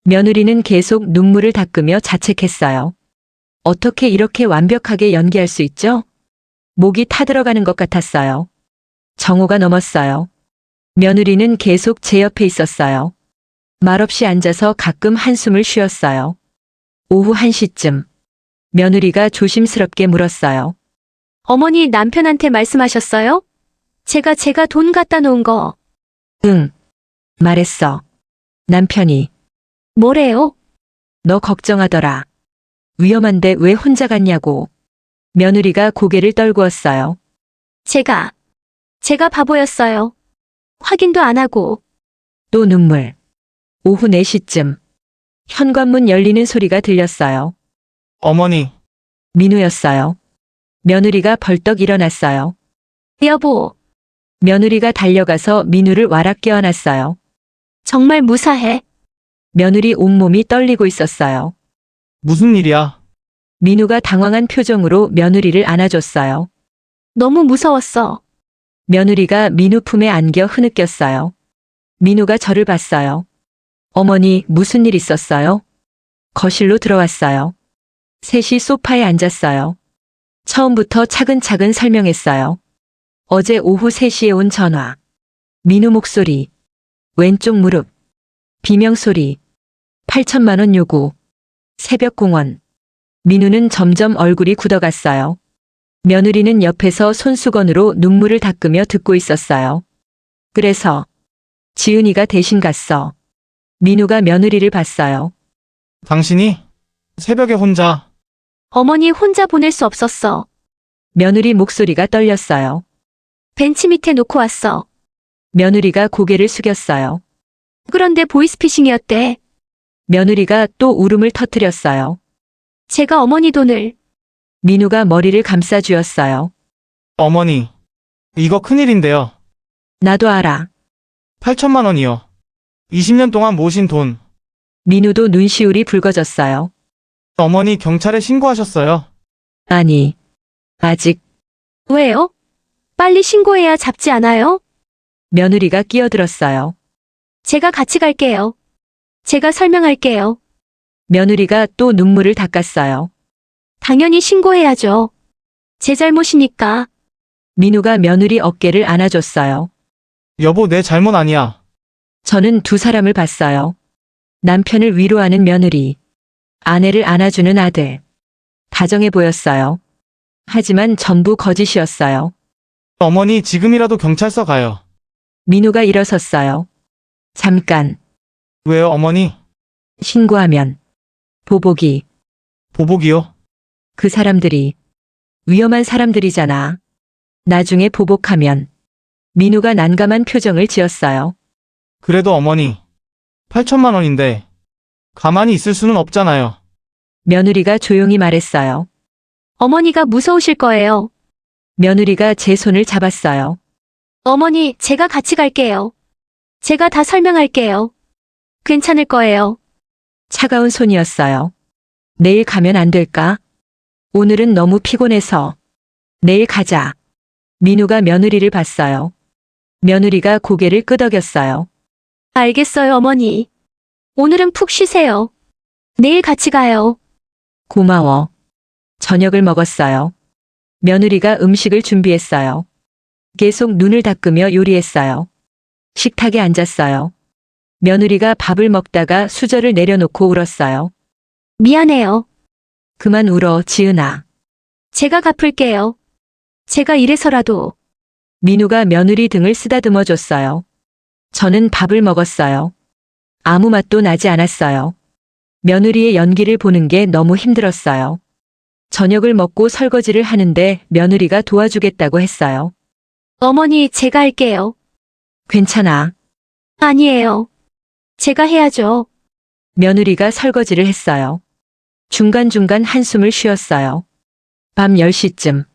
며느리는 계속 눈물을 닦으며 자책했어요. 어떻게 이렇게 완벽하게 연기할 수 있죠? 목이 타들어가는 것 같았어요. 정오가 넘었어요. 며느리는 계속 제 옆에 있었어요. 말없이 앉아서 가끔 한숨을 쉬었어요. 오후 1시쯤 며느리가 조심스럽게 물었어요. 어머니 남편한테 말씀하셨어요? 제가 돈 갖다 놓은 거. 응. 말했어. 남편이. 뭐래요? 너 걱정하더라. 위험한데 왜 혼자 갔냐고. 며느리가 고개를 떨구었어요. 제가 바보였어요. 확인도 안 하고. 또 눈물. 오후 4시쯤 현관문 열리는 소리가 들렸어요. 어머니, 민우였어요. 며느리가 벌떡 일어났어요. 여보, 며느리가 달려가서 민우를 와락 껴안았어요. 정말 무사해. 며느리 온몸이 떨리고 있었어요. 무슨 일이야? 민우가 당황한 표정으로 며느리를 안아줬어요. 너무 무서웠어. 며느리가 민우 품에 안겨 흐느꼈어요. 민우가 저를 봤어요. 어머니, 무슨 일 있었어요? 거실로 들어왔어요. 셋이 소파에 앉았어요. 처음부터 차근차근 설명했어요. 어제 오후 3시에 온 전화. 민우 목소리. 왼쪽 무릎. 비명 소리. 8천만 원 요구. 새벽 공원. 민우는 점점 얼굴이 굳어갔어요. 며느리는 옆에서 손수건으로 눈물을 닦으며 듣고 있었어요. 그래서 지은이가 대신 갔어. 민우가 며느리를 봤어요. 당신이 새벽에 혼자. 어머니 혼자 보낼 수 없었어. 며느리 목소리가 떨렸어요. 벤치 밑에 놓고 왔어. 며느리가 고개를 숙였어요. 그런데 보이스피싱이었대. 며느리가 또 울음을 터뜨렸어요. 제가 어머니 돈을. 민우가 머리를 감싸 주었어요. 어머니, 이거 큰일인데요. 나도 알아. 8천만 원이요. 20년 동안 모신 돈. 민우도 눈시울이 붉어졌어요. 어머니 경찰에 신고하셨어요. 아니, 아직. 왜요? 빨리 신고해야 잡지 않아요? 며느리가 끼어들었어요. 제가 같이 갈게요. 제가 설명할게요. 며느리가 또 눈물을 닦았어요. 당연히 신고해야죠. 제 잘못이니까. 민우가 며느리 어깨를 안아줬어요. 여보, 내 잘못 아니야. 저는 두 사람을 봤어요. 남편을 위로하는 며느리, 아내를 안아주는 아들. 다정해 보였어요. 하지만 전부 거짓이었어요. 어머니, 지금이라도 경찰서 가요. 민우가 일어섰어요. 잠깐, 왜요, 어머니? 신고하면. 보복이, 보복이요? 그 사람들이 위험한 사람들이잖아. 나중에 보복하면. 민우가 난감한 표정을 지었어요. 그래도 어머니, 8천만 원인데 가만히 있을 수는 없잖아요. 며느리가 조용히 말했어요. 어머니가 무서우실 거예요. 며느리가 제 손을 잡았어요. 어머니, 제가 같이 갈게요. 제가 다 설명할게요. 괜찮을 거예요. 차가운 손이었어요. 내일 가면 안 될까? 오늘은 너무 피곤해서. 내일 가자. 민우가 며느리를 봤어요. 며느리가 고개를 끄덕였어요. 알겠어요, 어머니. 오늘은 푹 쉬세요. 내일 같이 가요. 고마워. 저녁을 먹었어요. 며느리가 음식을 준비했어요. 계속 눈을 닦으며 요리했어요. 식탁에 앉았어요. 며느리가 밥을 먹다가 수저를 내려놓고 울었어요. 미안해요. 그만 울어, 지은아. 제가 갚을게요. 제가 이래서라도. 민우가 며느리 등을 쓰다듬어 줬어요. 저는 밥을 먹었어요. 아무 맛도 나지 않았어요. 며느리의 연기를 보는 게 너무 힘들었어요. 저녁을 먹고 설거지를 하는데 며느리가 도와주겠다고 했어요. 어머니, 제가 할게요. 괜찮아. 아니에요. 제가 해야죠. 며느리가 설거지를 했어요. 중간중간 한숨을 쉬었어요. 밤 10시쯤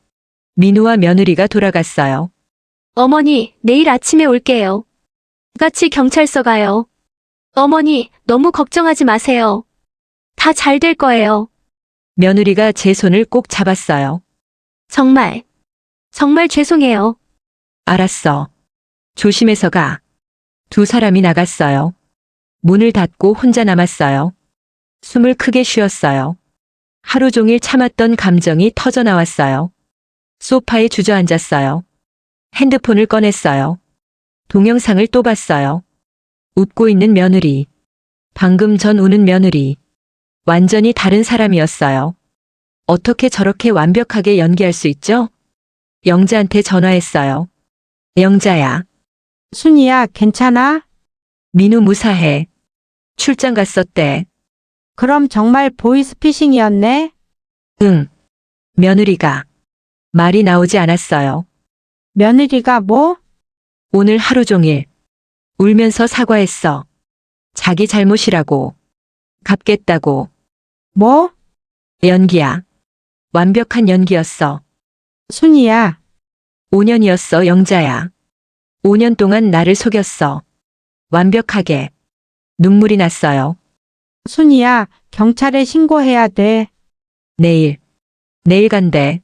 민우와 며느리가 돌아갔어요. 어머니, 내일 아침에 올게요. 같이 경찰서 가요. 어머니, 너무 걱정하지 마세요. 다 잘 될 거예요. 며느리가 제 손을 꼭 잡았어요. 정말 죄송해요. 알았어. 조심해서 가. 두 사람이 나갔어요. 문을 닫고 혼자 남았어요. 숨을 크게 쉬었어요. 하루 종일 참았던 감정이 터져 나왔어요. 소파에 주저앉았어요. 핸드폰을 꺼냈어요. 동영상을 또 봤어요. 웃고 있는 며느리. 방금 전 우는 며느리. 완전히 다른 사람이었어요. 어떻게 저렇게 완벽하게 연기할 수 있죠? 영자한테 전화했어요. 영자야. 순이야, 괜찮아? 민우 무사해. 출장 갔었대. 그럼 정말 보이스피싱이었네? 응. 며느리가. 말이 나오지 않았어요. 며느리가 뭐? 오늘 하루 종일 울면서 사과했어. 자기 잘못이라고. 갚겠다고. 뭐? 연기야. 완벽한 연기였어. 순이야, 5년이었어, 영자야. 5년 동안 나를 속였어. 완벽하게. 눈물이 났어요. 순이야, 경찰에 신고해야 돼. 내일. 내일 간대.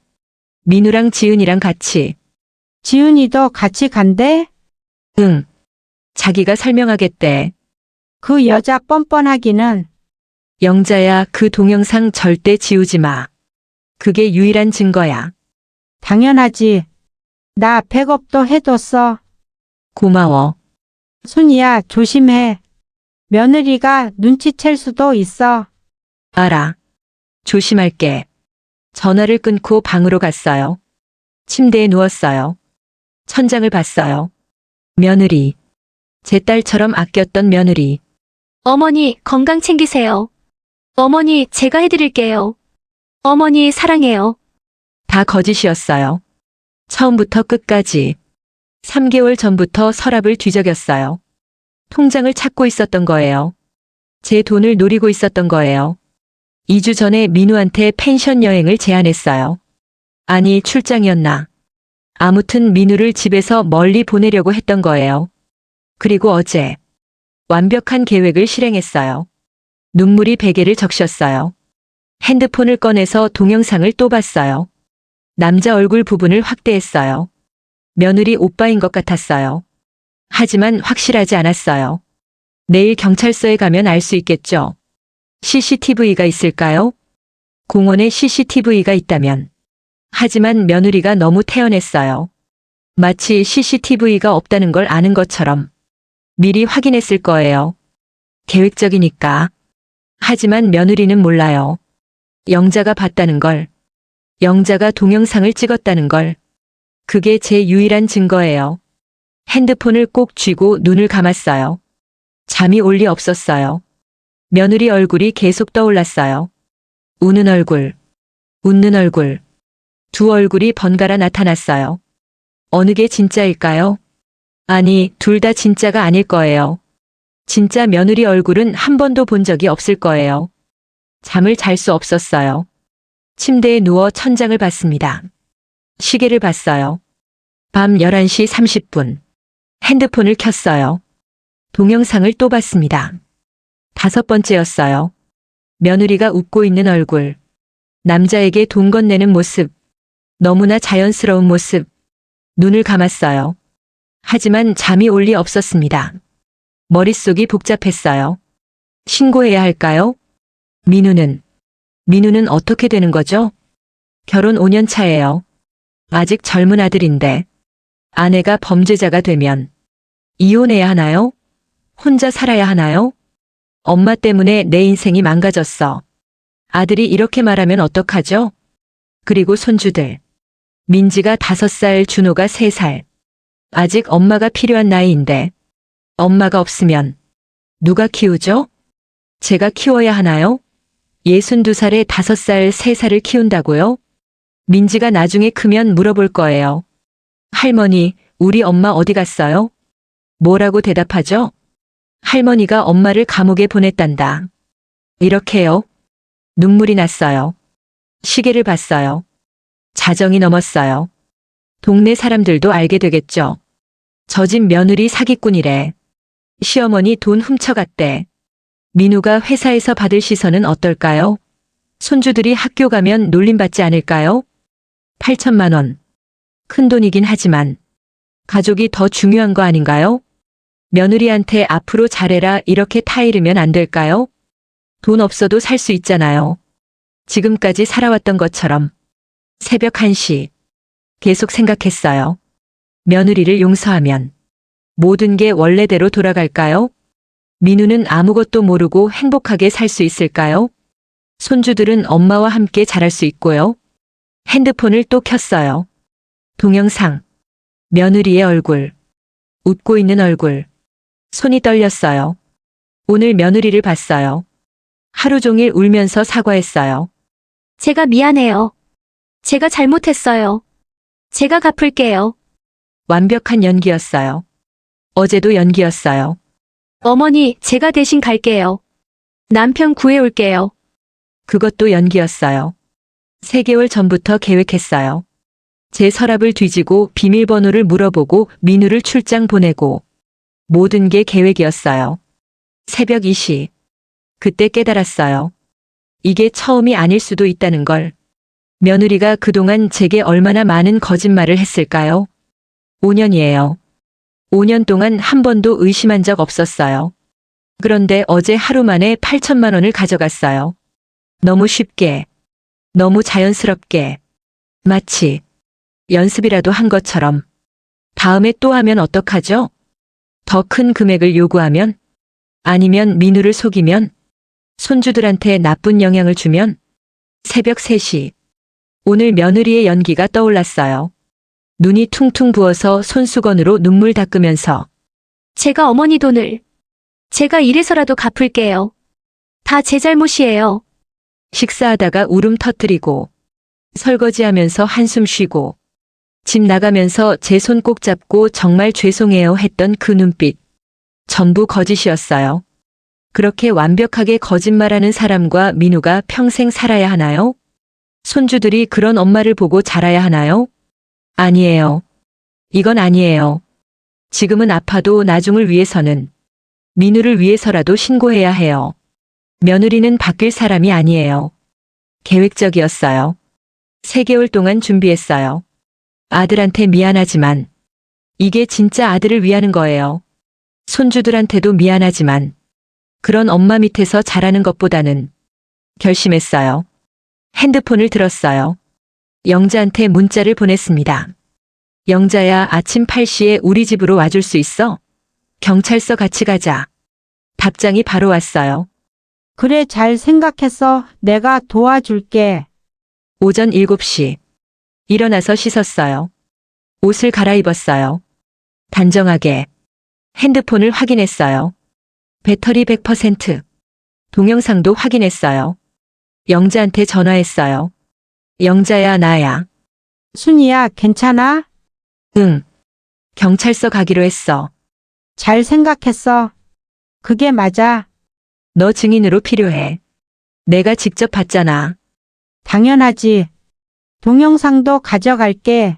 민우랑 지은이랑 같이. 지은이도 같이 간대? 응. 자기가 설명하겠대. 그 여자 뻔뻔하기는. 영자야, 그 동영상 절대 지우지 마. 그게 유일한 증거야. 당연하지. 나 백업도 해뒀어. 고마워. 순이야, 조심해. 며느리가 눈치챌 수도 있어. 알아. 조심할게. 전화를 끊고 방으로 갔어요. 침대에 누웠어요. 천장을 봤어요. 며느리. 제 딸처럼 아꼈던 며느리. 어머니, 건강 챙기세요. 어머니, 제가 해드릴게요. 어머니, 사랑해요. 다 거짓이었어요. 처음부터 끝까지. 3개월 전부터 서랍을 뒤적였어요. 통장을 찾고 있었던 거예요. 제 돈을 노리고 있었던 거예요. 2주 전에 민우한테 펜션 여행을 제안했어요. 아니, 출장이었나. 아무튼 민우를 집에서 멀리 보내려고 했던 거예요. 그리고 어제 완벽한 계획을 실행했어요. 눈물이 베개를 적셨어요. 핸드폰을 꺼내서 동영상을 또 봤어요. 남자 얼굴 부분을 확대했어요. 며느리 오빠인 것 같았어요. 하지만 확실하지 않았어요. 내일 경찰서에 가면 알 수 있겠죠. CCTV가 있을까요? 공원에 CCTV가 있다면. 하지만 며느리가 너무 태연했어요. 마치 CCTV가 없다는 걸 아는 것처럼. 미리 확인했을 거예요. 계획적이니까. 하지만 며느리는 몰라요. 영자가 봤다는 걸. 영자가 동영상을 찍었다는 걸. 그게 제 유일한 증거예요. 핸드폰을 꼭 쥐고 눈을 감았어요. 잠이 올 리 없었어요. 며느리 얼굴이 계속 떠올랐어요. 우는 얼굴, 웃는 얼굴. 두 얼굴이 번갈아 나타났어요. 어느 게 진짜일까요? 아니, 둘 다 진짜가 아닐 거예요. 진짜 며느리 얼굴은 한 번도 본 적이 없을 거예요. 잠을 잘 수 없었어요. 침대에 누워 천장을 봤습니다. 시계를 봤어요. 밤 11시 30분. 핸드폰을 켰어요. 동영상을 또 봤습니다. 5번째였어요. 며느리가 웃고 있는 얼굴. 남자에게 돈 건네는 모습. 너무나 자연스러운 모습. 눈을 감았어요. 하지만 잠이 올 리 없었습니다. 머릿속이 복잡했어요. 신고해야 할까요? 민우는 어떻게 되는 거죠? 결혼 5년 차예요. 아직 젊은 아들인데 아내가 범죄자가 되면 이혼해야 하나요? 혼자 살아야 하나요? 엄마 때문에 내 인생이 망가졌어. 아들이 이렇게 말하면 어떡하죠? 그리고 손주들. 민지가 5살, 준호가 3살. 아직 엄마가 필요한 나이인데 엄마가 없으면 누가 키우죠? 제가 키워야 하나요? 62살에 5살, 3살을 키운다고요? 민지가 나중에 크면 물어볼 거예요. 할머니, 우리 엄마 어디 갔어요? 뭐라고 대답하죠? 할머니가 엄마를 감옥에 보냈단다. 이렇게요. 눈물이 났어요. 시계를 봤어요. 자정이 넘었어요. 동네 사람들도 알게 되겠죠. 저 집 며느리 사기꾼이래. 시어머니 돈 훔쳐갔대. 민우가 회사에서 받을 시선은 어떨까요? 손주들이 학교 가면 놀림받지 않을까요? 8천만 원. 큰 돈이긴 하지만 가족이 더 중요한 거 아닌가요? 며느리한테 앞으로 잘해라 이렇게 타이르면 안 될까요? 돈 없어도 살 수 있잖아요. 지금까지 살아왔던 것처럼. 새벽 1시. 계속 생각했어요. 며느리를 용서하면 모든 게 원래대로 돌아갈까요? 민우는 아무것도 모르고 행복하게 살 수 있을까요? 손주들은 엄마와 함께 자랄 수 있고요. 핸드폰을 또 켰어요. 동영상. 며느리의 얼굴. 웃고 있는 얼굴. 손이 떨렸어요. 오늘 며느리를 봤어요. 하루 종일 울면서 사과했어요. 제가 미안해요. 제가 잘못했어요. 제가 갚을게요. 완벽한 연기였어요. 어제도 연기였어요. 어머니, 제가 대신 갈게요. 남편 구해올게요. 그것도 연기였어요. 3개월 전부터 계획했어요. 제 서랍을 뒤지고 비밀번호를 물어보고 민우를 출장 보내고 모든 게 계획이었어요. 새벽 2시. 그때 깨달았어요. 이게 처음이 아닐 수도 있다는 걸. 며느리가 그동안 제게 얼마나 많은 거짓말을 했을까요? 5년이에요. 5년 동안 한 번도 의심한 적 없었어요. 그런데 어제 하루 만에 8천만 원을 가져갔어요. 너무 쉽게, 너무 자연스럽게, 마치 연습이라도 한 것처럼. 다음에 또 하면 어떡하죠? 더 큰 금액을 요구하면? 아니면 민우를 속이면? 손주들한테 나쁜 영향을 주면? 새벽 3시. 오늘 며느리의 연기가 떠올랐어요. 눈이 퉁퉁 부어서 손수건으로 눈물 닦으면서 제가 어머니 돈을 제가 이래서라도 갚을게요. 다 제 잘못이에요. 식사하다가 울음 터뜨리고 설거지하면서 한숨 쉬고 집 나가면서 제 손 꼭 잡고 정말 죄송해요 했던 그 눈빛. 전부 거짓이었어요. 그렇게 완벽하게 거짓말하는 사람과 민우가 평생 살아야 하나요? 손주들이 그런 엄마를 보고 자라야 하나요? 아니에요. 이건 아니에요. 지금은 아파도 나중을 위해서는, 민우를 위해서라도 신고해야 해요. 며느리는 바뀔 사람이 아니에요. 계획적이었어요. 3개월 동안 준비했어요. 아들한테 미안하지만 이게 진짜 아들을 위하는 거예요. 손주들한테도 미안하지만 그런 엄마 밑에서 자라는 것보다는 결심했어요. 핸드폰을 들었어요. 영자한테 문자를 보냈습니다. 영자야, 아침 8시에 우리 집으로 와줄 수 있어? 경찰서 같이 가자. 답장이 바로 왔어요. 그래, 잘 생각했어. 내가 도와줄게. 오전 7시. 일어나서 씻었어요. 옷을 갈아입었어요. 단정하게. 핸드폰을 확인했어요. 배터리 100%. 동영상도 확인했어요. 영자한테 전화했어요. 영자야, 나야. 순이야, 괜찮아? 응. 경찰서 가기로 했어. 잘 생각했어. 그게 맞아. 너 증인으로 필요해. 내가 직접 봤잖아. 당연하지. 동영상도 가져갈게.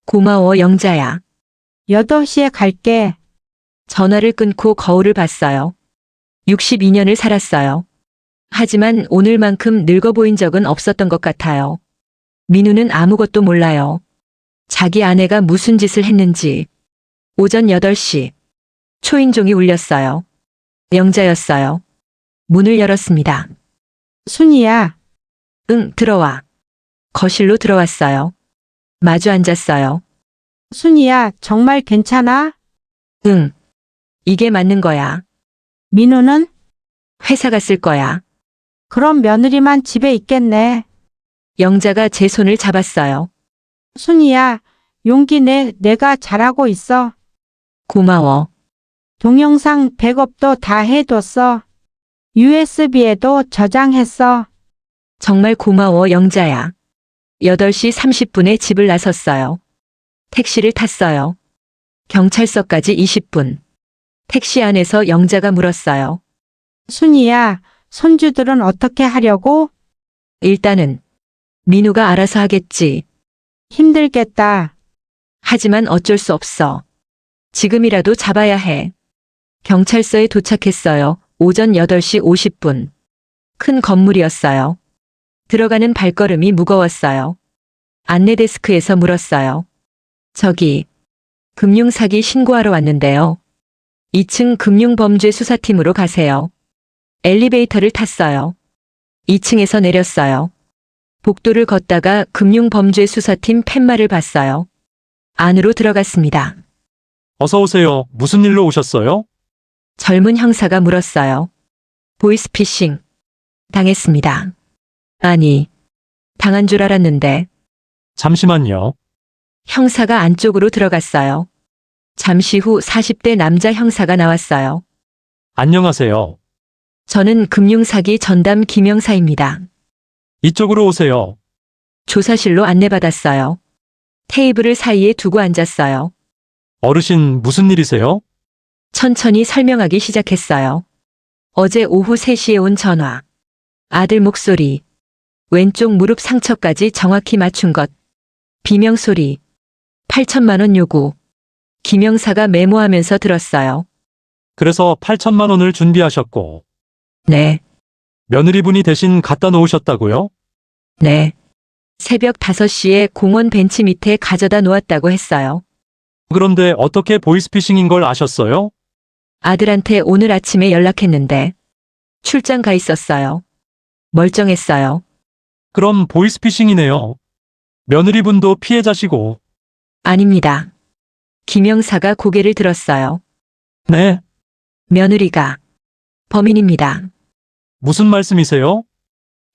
고마워, 영자야. 8시에 갈게. 전화를 끊고 거울을 봤어요. 62년을 살았어요. 하지만 오늘만큼 늙어 보인 적은 없었던 것 같아요. 민우는 아무것도 몰라요. 자기 아내가 무슨 짓을 했는지. 오전 8시. 초인종이 울렸어요. 영자였어요. 문을 열었습니다. 순이야, 응, 들어와. 거실로 들어왔어요. 마주 앉았어요. 순이야, 정말 괜찮아? 응. 이게 맞는 거야. 민우는? 회사 갔을 거야. 그럼 며느리만 집에 있겠네. 영자가 제 손을 잡았어요. 순이야, 용기 내. 내가 잘하고 있어. 고마워. 동영상 백업도 다 해뒀어. USB에도 저장했어. 정말 고마워, 영자야. 8시 30분에 집을 나섰어요. 택시를 탔어요. 경찰서까지 20분. 택시 안에서 영자가 물었어요. 순이야, 손주들은 어떻게 하려고? 일단은 민우가 알아서 하겠지. 힘들겠다. 하지만 어쩔 수 없어. 지금이라도 잡아야 해. 경찰서에 도착했어요. 오전 8시 50분. 큰 건물이었어요. 들어가는 발걸음이 무거웠어요. 안내 데스크에서 물었어요. 저기, 금융사기 신고하러 왔는데요. 2층 금융범죄수사팀으로 가세요. 엘리베이터를 탔어요. 2층에서 내렸어요. 복도를 걷다가 금융범죄수사팀 팻말을 봤어요. 안으로 들어갔습니다. 어서 오세요. 무슨 일로 오셨어요? 젊은 형사가 물었어요. 보이스피싱. 당했습니다. 아니, 당한 줄 알았는데. 잠시만요. 형사가 안쪽으로 들어갔어요. 잠시 후 40대 남자 형사가 나왔어요. 안녕하세요. 저는 금융사기 전담 김영사입니다. 이쪽으로 오세요. 조사실로 안내받았어요. 테이블을 사이에 두고 앉았어요. 어르신, 무슨 일이세요? 천천히 설명하기 시작했어요. 어제 오후 3시에 온 전화. 아들 목소리. 왼쪽 무릎 상처까지 정확히 맞춘 것. 비명 소리. 8천만 원 요구. 김영사가 메모하면서 들었어요. 그래서 8천만 원을 준비하셨고, 네, 며느리분이 대신 갖다 놓으셨다고요? 네. 새벽 5시에 공원 벤치 밑에 가져다 놓았다고 했어요. 그런데 어떻게 보이스피싱인 걸 아셨어요? 아들한테 오늘 아침에 연락했는데 출장 가 있었어요. 멀쩡했어요. 그럼 보이스피싱이네요. 며느리분도 피해자시고. 아닙니다. 김영사가 고개를 들었어요. 네, 며느리가 범인입니다. 무슨 말씀이세요?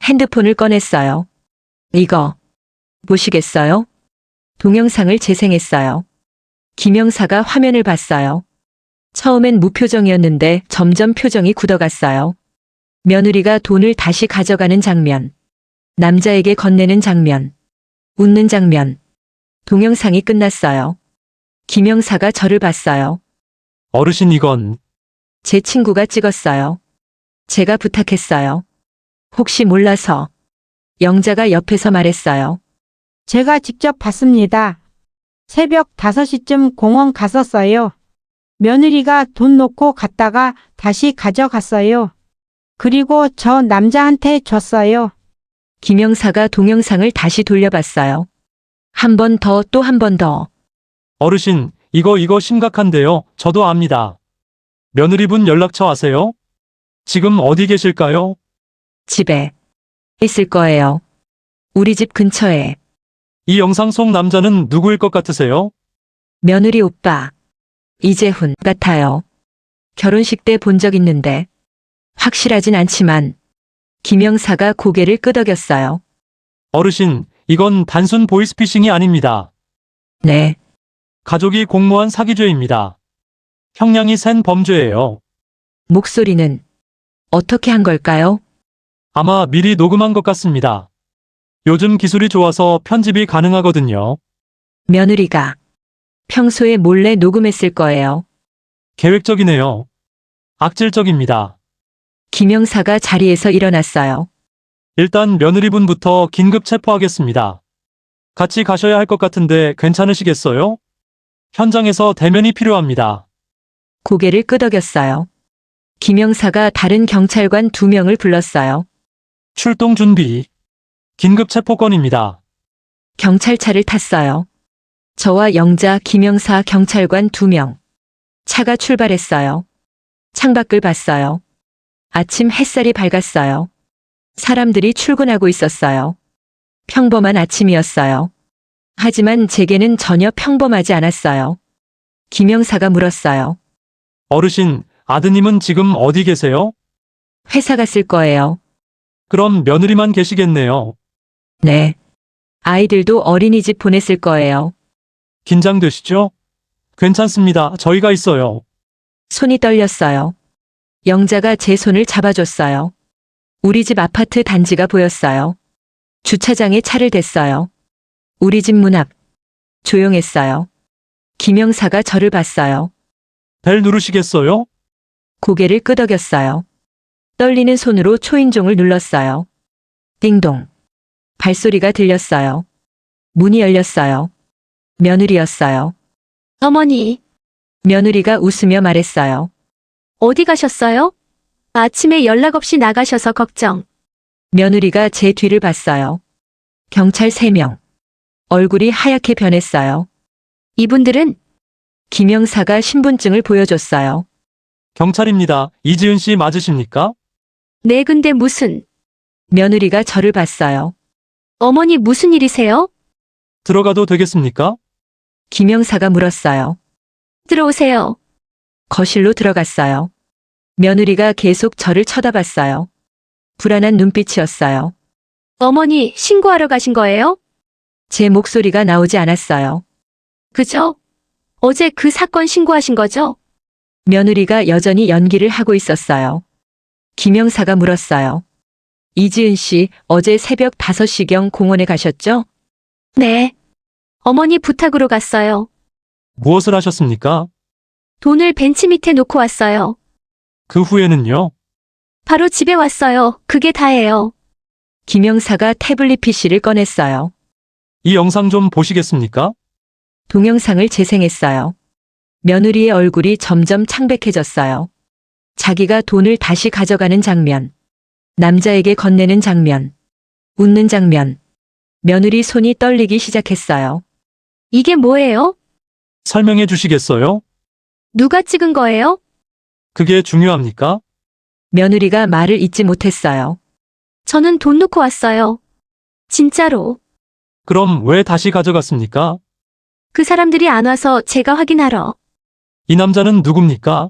핸드폰을 꺼냈어요. 이거 보시겠어요? 동영상을 재생했어요. 김영사가 화면을 봤어요. 처음엔 무표정이었는데 점점 표정이 굳어갔어요. 며느리가 돈을 다시 가져가는 장면. 남자에게 건네는 장면. 웃는 장면. 동영상이 끝났어요. 김영사가 저를 봤어요. 어르신 이건 제 친구가 찍었어요. 제가 부탁했어요. 혹시 몰라서. 영자가 옆에서 말했어요. 제가 직접 봤습니다. 새벽 5시쯤 공원 갔었어요. 며느리가 돈 놓고 갔다가 다시 가져갔어요. 그리고 저 남자한테 줬어요. 김영사가 동영상을 다시 돌려봤어요. 한 번 더, 또 한 번 더. 어르신 이거 심각한데요. 저도 압니다. 며느리분 연락처 아세요? 지금 어디 계실까요? 집에 있을 거예요. 우리 집 근처에. 이 영상 속 남자는 누구일 것 같으세요? 며느리 오빠. 이재훈 같아요. 결혼식 때 본 적 있는데. 확실하진 않지만. 김영사가 고개를 끄덕였어요. 어르신, 이건 단순 보이스피싱이 아닙니다. 네. 가족이 공모한 사기죄입니다. 형량이 센 범죄예요. 목소리는 어떻게 한 걸까요? 아마 미리 녹음한 것 같습니다. 요즘 기술이 좋아서 편집이 가능하거든요. 며느리가 평소에 몰래 녹음했을 거예요. 계획적이네요. 악질적입니다. 김영사가 자리에서 일어났어요. 일단 며느리분부터 긴급 체포하겠습니다. 같이 가셔야 할 것 같은데 괜찮으시겠어요? 현장에서 대면이 필요합니다. 고개를 끄덕였어요. 김영사가 다른 경찰관 2명을 불렀어요. 출동 준비. 긴급 체포건입니다. 경찰차를 탔어요. 저와 영자, 김영사 경찰관 2명. 차가 출발했어요. 창밖을 봤어요. 아침 햇살이 밝았어요. 사람들이 출근하고 있었어요. 평범한 아침이었어요. 하지만 제게는 전혀 평범하지 않았어요. 김영사가 물었어요. 어르신, 아드님은 지금 어디 계세요? 회사 갔을 거예요. 그럼 며느리만 계시겠네요. 네. 아이들도 어린이집 보냈을 거예요. 긴장되시죠? 괜찮습니다. 저희가 있어요. 손이 떨렸어요. 영자가 제 손을 잡아줬어요. 우리 집 아파트 단지가 보였어요. 주차장에 차를 댔어요. 우리 집 문 앞. 조용했어요. 김영사가 저를 봤어요. 벨 누르시겠어요? 고개를 끄덕였어요. 떨리는 손으로 초인종을 눌렀어요. 띵동. 발소리가 들렸어요. 문이 열렸어요. 며느리였어요. 어머니, 며느리가 웃으며 말했어요. 어디 가셨어요? 아침에 연락 없이 나가셔서 걱정. 며느리가 제 뒤를 봤어요. 경찰 3명. 얼굴이 하얗게 변했어요. 이분들은 김영사가 신분증을 보여줬어요. 경찰입니다. 이지은 씨 맞으십니까? 네, 근데 무슨, 며느리가 저를 봤어요. 어머니 무슨 일이세요? 들어가도 되겠습니까? 김영사가 물었어요. 들어오세요. 거실로 들어갔어요. 며느리가 계속 저를 쳐다봤어요. 불안한 눈빛이었어요. 어머니 신고하러 가신 거예요? 제 목소리가 나오지 않았어요. 그죠? 어제 그 사건 신고하신 거죠? 며느리가 여전히 연기를 하고 있었어요. 김영사가 물었어요. 이지은 씨, 어제 새벽 5시경 공원에 가셨죠? 네. 어머니 부탁으로 갔어요. 무엇을 하셨습니까? 돈을 벤치 밑에 놓고 왔어요. 그 후에는요? 바로 집에 왔어요. 그게 다예요. 김영사가 태블릿 PC를 꺼냈어요. 이 영상 좀 보시겠습니까? 동영상을 재생했어요. 며느리의 얼굴이 점점 창백해졌어요. 자기가 돈을 다시 가져가는 장면. 남자에게 건네는 장면. 웃는 장면. 며느리 손이 떨리기 시작했어요. 이게 뭐예요? 설명해 주시겠어요? 누가 찍은 거예요? 그게 중요합니까? 며느리가 말을 잇지 못했어요. 저는 돈 놓고 왔어요. 진짜로. 그럼 왜 다시 가져갔습니까? 그 사람들이 안 와서 제가 확인하러. 이 남자는 누굽니까?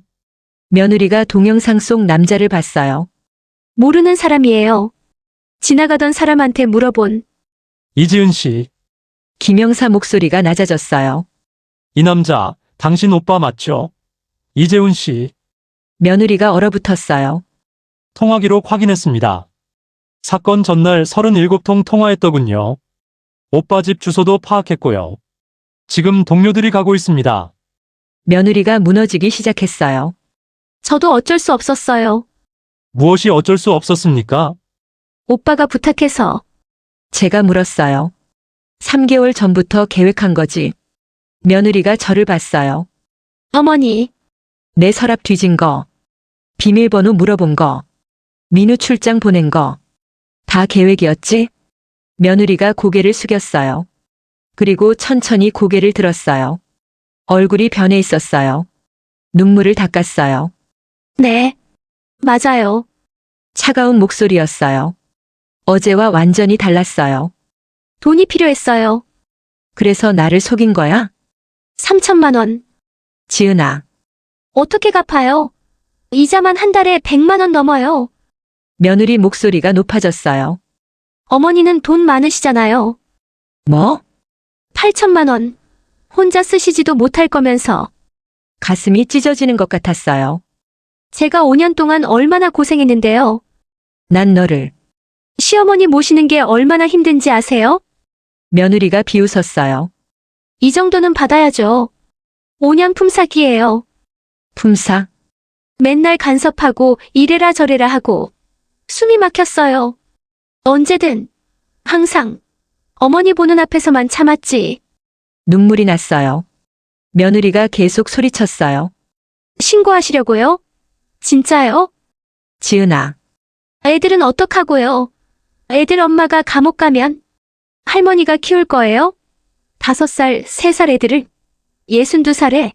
며느리가 동영상 속 남자를 봤어요. 모르는 사람이에요. 지나가던 사람한테 물어본. 이지은 씨, 김영사 목소리가 낮아졌어요. 이 남자, 당신 오빠 맞죠? 이재훈 씨, 며느리가 얼어붙었어요. 통화 기록 확인했습니다. 사건 전날 37통 통화했더군요. 오빠 집 주소도 파악했고요. 지금 동료들이 가고 있습니다. 며느리가 무너지기 시작했어요. 저도 어쩔 수 없었어요. 무엇이 어쩔 수 없었습니까? 오빠가 부탁해서. 제가 물었어요. 3개월 전부터 계획한 거지. 며느리가 저를 봤어요. 어머니, 내 서랍 뒤진 거, 비밀번호 물어본 거, 민우 출장 보낸 거, 다 계획이었지? 며느리가 고개를 숙였어요. 그리고 천천히 고개를 들었어요. 얼굴이 변해 있었어요. 눈물을 닦았어요. 네, 맞아요. 차가운 목소리였어요. 어제와 완전히 달랐어요. 돈이 필요했어요. 그래서 나를 속인 거야? 3천만 원. 지은아, 어떻게 갚아요? 이자만 한 달에 100만 원 넘어요. 며느리 목소리가 높아졌어요. 어머니는 돈 많으시잖아요. 뭐? 8천만 원. 혼자 쓰시지도 못할 거면서. 가슴이 찢어지는 것 같았어요. 제가 5년 동안 얼마나 고생했는데요. 난 너를. 시어머니 모시는 게 얼마나 힘든지 아세요? 며느리가 비웃었어요. 이 정도는 받아야죠. 5년 품삯이에요. 품삯? 맨날 간섭하고 이래라 저래라 하고 숨이 막혔어요. 언제든 항상 어머니 보는 앞에서만 참았지. 눈물이 났어요. 며느리가 계속 소리쳤어요. 신고하시려고요? 진짜요? 지은아, 애들은 어떡하고요? 애들 엄마가 감옥 가면 할머니가 키울 거예요? 5살, 3살 애들을 62살에.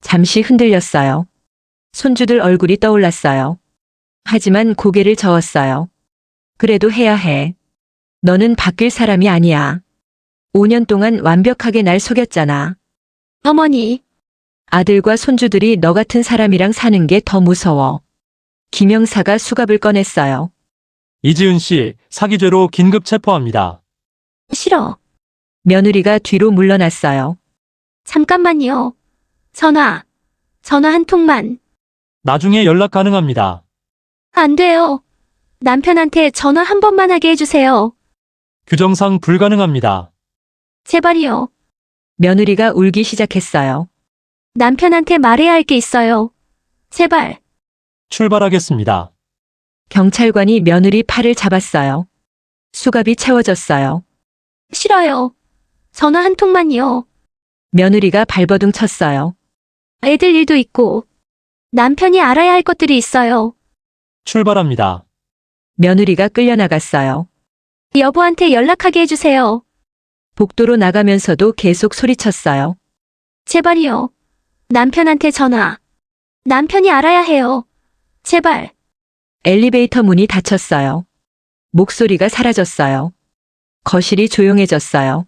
잠시 흔들렸어요. 손주들 얼굴이 떠올랐어요. 하지만 고개를 저었어요. 그래도 해야 해. 너는 바뀔 사람이 아니야. 5년 동안 완벽하게 날 속였잖아. 어머니, 아들과 손주들이 너 같은 사람이랑 사는 게 더 무서워. 김영사가 수갑을 꺼냈어요. 이지은 씨, 사기죄로 긴급 체포합니다. 싫어. 며느리가 뒤로 물러났어요. 잠깐만요. 전화 한 통만. 나중에 연락 가능합니다. 안 돼요. 남편한테 전화 한 번만 하게 해주세요. 규정상 불가능합니다. 제발이요. 며느리가 울기 시작했어요. 남편한테 말해야 할 게 있어요. 제발. 출발하겠습니다. 경찰관이 며느리 팔을 잡았어요. 수갑이 채워졌어요. 싫어요. 전화 한 통만요. 며느리가 발버둥 쳤어요. 애들 일도 있고 남편이 알아야 할 것들이 있어요. 출발합니다. 며느리가 끌려나갔어요. 여보한테 연락하게 해주세요. 복도로 나가면서도 계속 소리쳤어요. 제발이요. 남편한테 전화. 남편이 알아야 해요. 제발. 엘리베이터 문이 닫혔어요. 목소리가 사라졌어요. 거실이 조용해졌어요.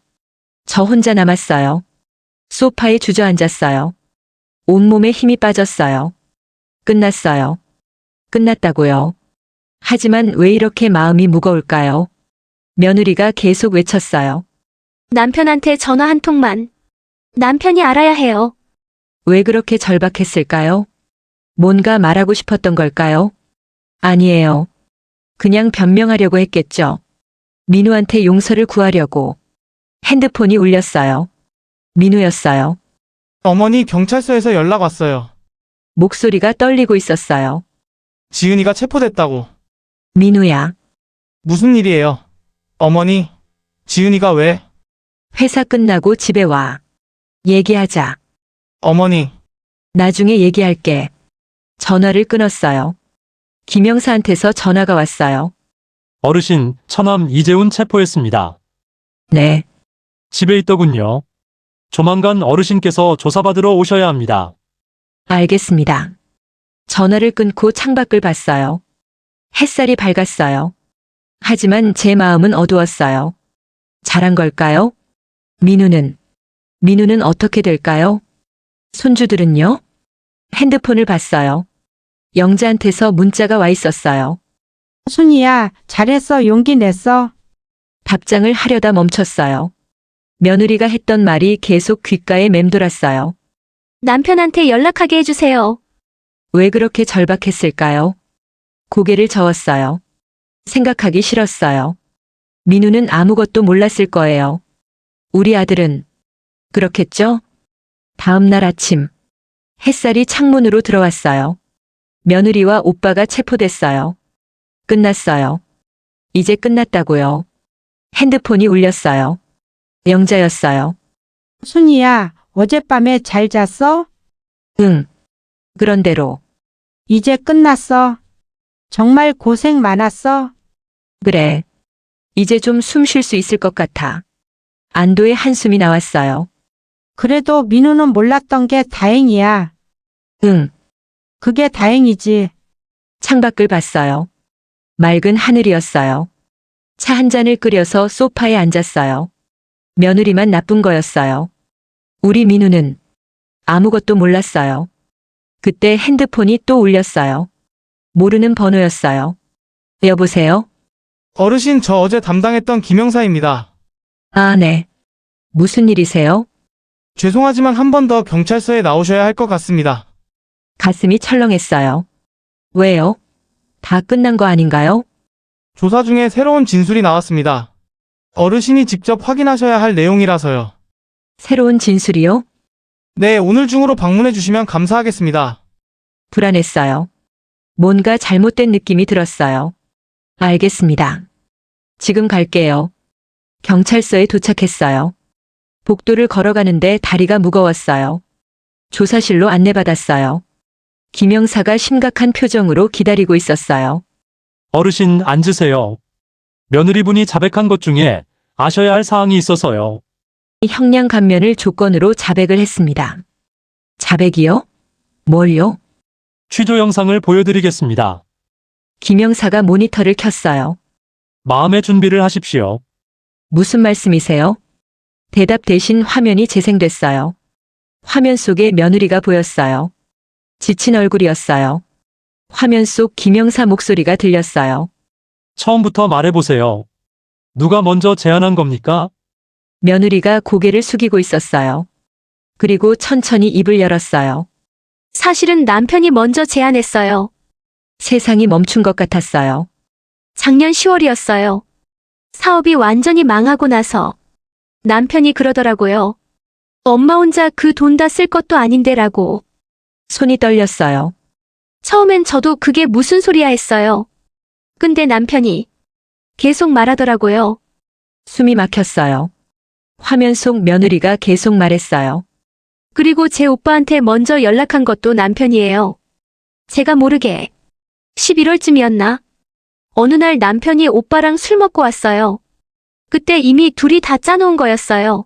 저 혼자 남았어요. 소파에 주저앉았어요. 온몸에 힘이 빠졌어요. 끝났어요. 끝났다고요. 하지만 왜 이렇게 마음이 무거울까요? 며느리가 계속 외쳤어요. 남편한테 전화 한 통만. 남편이 알아야 해요. 왜 그렇게 절박했을까요? 뭔가 말하고 싶었던 걸까요? 아니에요. 그냥 변명하려고 했겠죠. 민우한테 용서를 구하려고. 핸드폰이 울렸어요. 민우였어요. 어머니 경찰서에서 연락 왔어요. 목소리가 떨리고 있었어요. 지은이가 체포됐다고. 민우야, 무슨 일이에요? 어머니, 지은이가 왜? 회사 끝나고 집에 와. 얘기하자. 어머니, 나중에 얘기할게. 전화를 끊었어요. 김영사한테서 전화가 왔어요. 어르신, 처남 이재훈 체포했습니다. 네, 집에 있더군요. 조만간 어르신께서 조사받으러 오셔야 합니다. 알겠습니다. 전화를 끊고 창밖을 봤어요. 햇살이 밝았어요. 하지만 제 마음은 어두웠어요. 잘한 걸까요? 민우는 어떻게 될까요? 손주들은요? 핸드폰을 봤어요. 영자한테서 문자가 와 있었어요. 순이야, 잘했어. 용기 냈어. 답장을 하려다 멈췄어요. 며느리가 했던 말이 계속 귓가에 맴돌았어요. 남편한테 연락하게 해주세요. 왜 그렇게 절박했을까요? 고개를 저었어요. 생각하기 싫었어요. 민우는 아무것도 몰랐을 거예요. 우리 아들은 그렇겠죠? 다음 날 아침, 햇살이 창문으로 들어왔어요. 며느리와 오빠가 체포됐어요. 끝났어요. 이제 끝났다고요. 핸드폰이 울렸어요. 영자였어요. 순이야, 어젯밤에 잘 잤어? 응. 그런대로. 이제 끝났어. 정말 고생 많았어. 그래. 이제 좀 숨 쉴 수 있을 것 같아. 안도의 한숨이 나왔어요. 그래도 민우는 몰랐던 게 다행이야. 응. 그게 다행이지. 창밖을 봤어요. 맑은 하늘이었어요. 차 한 잔을 끓여서 소파에 앉았어요. 며느리만 나쁜 거였어요. 우리 민우는 아무것도 몰랐어요. 그때 핸드폰이 또 울렸어요. 모르는 번호였어요. 여보세요? 어르신, 저 어제 담당했던 김영사입니다. 아, 네. 무슨 일이세요? 죄송하지만 한 번 더 경찰서에 나오셔야 할 것 같습니다. 가슴이 철렁했어요. 왜요? 다 끝난 거 아닌가요? 조사 중에 새로운 진술이 나왔습니다. 어르신이 직접 확인하셔야 할 내용이라서요. 새로운 진술이요? 네, 오늘 중으로 방문해 주시면 감사하겠습니다. 불안했어요. 뭔가 잘못된 느낌이 들었어요. 알겠습니다. 지금 갈게요. 경찰서에 도착했어요. 복도를 걸어가는데 다리가 무거웠어요. 조사실로 안내받았어요. 김영사가 심각한 표정으로 기다리고 있었어요. 어르신 앉으세요. 며느리분이 자백한 것 중에 아셔야 할 사항이 있어서요. 형량 감면을 조건으로 자백을 했습니다. 자백이요? 뭘요? 취조 영상을 보여드리겠습니다. 김영사가 모니터를 켰어요. 마음의 준비를 하십시오. 무슨 말씀이세요? 대답 대신 화면이 재생됐어요. 화면 속에 며느리가 보였어요. 지친 얼굴이었어요. 화면 속 김영사 목소리가 들렸어요. 처음부터 말해보세요. 누가 먼저 제안한 겁니까? 며느리가 고개를 숙이고 있었어요. 그리고 천천히 입을 열었어요. 사실은 남편이 먼저 제안했어요. 세상이 멈춘 것 같았어요. 작년 10월이었어요. 사업이 완전히 망하고 나서 남편이 그러더라고요. 엄마 혼자 그 돈 다 쓸 것도 아닌데라고. 손이 떨렸어요. 처음엔 저도 그게 무슨 소리야 했어요. 근데 남편이 계속 말하더라고요. 숨이 막혔어요. 화면 속 며느리가 계속 말했어요. 그리고 제 오빠한테 먼저 연락한 것도 남편이에요. 제가 모르게 11월쯤이었나? 어느 날 남편이 오빠랑 술 먹고 왔어요. 그때 이미 둘이 다 짜놓은 거였어요.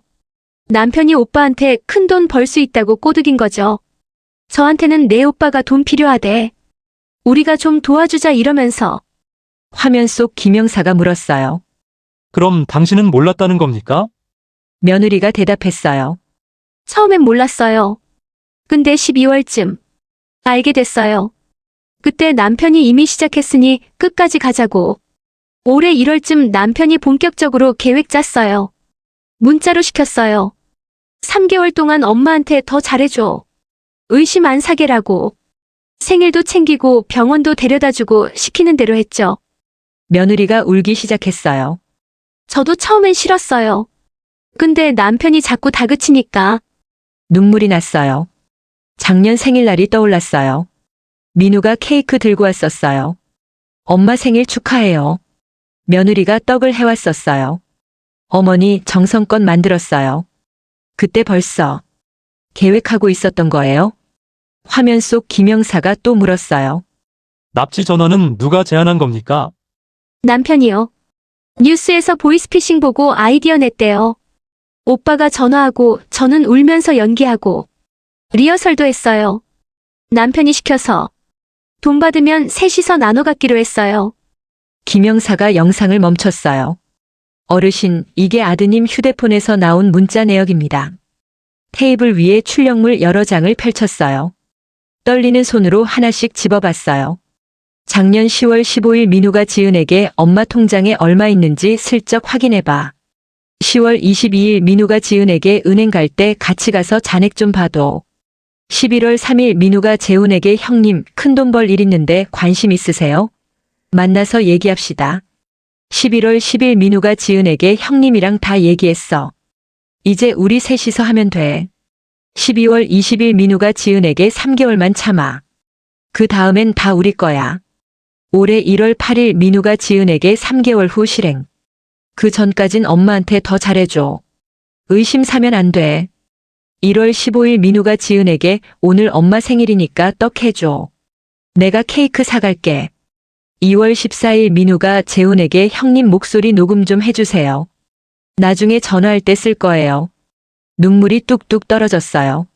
남편이 오빠한테 큰 돈 벌 수 있다고 꼬드긴 거죠. 저한테는 내 오빠가 돈 필요하대. 우리가 좀 도와주자 이러면서. 화면 속 김영사가 물었어요. 그럼 당신은 몰랐다는 겁니까? 며느리가 대답했어요. 처음엔 몰랐어요. 근데 12월쯤 알게 됐어요. 그때 남편이 이미 시작했으니 끝까지 가자고. 올해 1월쯤 남편이 본격적으로 계획 짰어요. 문자로 시켰어요. 3개월 동안 엄마한테 더 잘해줘. 의심 안 사게라고. 생일도 챙기고 병원도 데려다주고 시키는 대로 했죠. 며느리가 울기 시작했어요. 저도 처음엔 싫었어요. 근데 남편이 자꾸 다그치니까. 눈물이 났어요. 작년 생일날이 떠올랐어요. 민우가 케이크 들고 왔었어요. 엄마 생일 축하해요. 며느리가 떡을 해왔었어요. 어머니 정성껏 만들었어요. 그때 벌써 계획하고 있었던 거예요? 화면 속 김영사가 또 물었어요. 납치 전화는 누가 제안한 겁니까? 남편이요. 뉴스에서 보이스피싱 보고 아이디어 냈대요. 오빠가 전화하고 저는 울면서 연기하고 리허설도 했어요. 남편이 시켜서 돈 받으면 셋이서 나눠 갖기로 했어요. 김영사가 영상을 멈췄어요. 어르신, 이게 아드님 휴대폰에서 나온 문자 내역입니다. 테이블 위에 출력물 여러 장을 펼쳤어요. 떨리는 손으로 하나씩 집어봤어요. 작년 10월 15일 민우가 지은에게 엄마 통장에 얼마 있는지 슬쩍 확인해봐. 10월 22일 민우가 지은에게 은행 갈 때 같이 가서 잔액 좀 봐도. 11월 3일 민우가 재훈에게 형님 큰돈 벌 일 있는데 관심 있으세요? 만나서 얘기합시다. 11월 10일 민우가 지은에게 형님이랑 다 얘기했어. 이제 우리 셋이서 하면 돼. 12월 20일 민우가 지은에게 3개월만 참아. 그 다음엔 다 우리 거야. 올해 1월 8일 민우가 지은에게 3개월 후 실행. 그 전까진 엄마한테 더 잘해줘. 의심 사면 안 돼. 1월 15일 민우가 지은에게 오늘 엄마 생일이니까 떡 해줘. 내가 케이크 사갈게. 2월 14일 민우가 재훈에게 형님 목소리 녹음 좀 해주세요. 나중에 전화할 때 쓸 거예요. 눈물이 뚝뚝 떨어졌어요.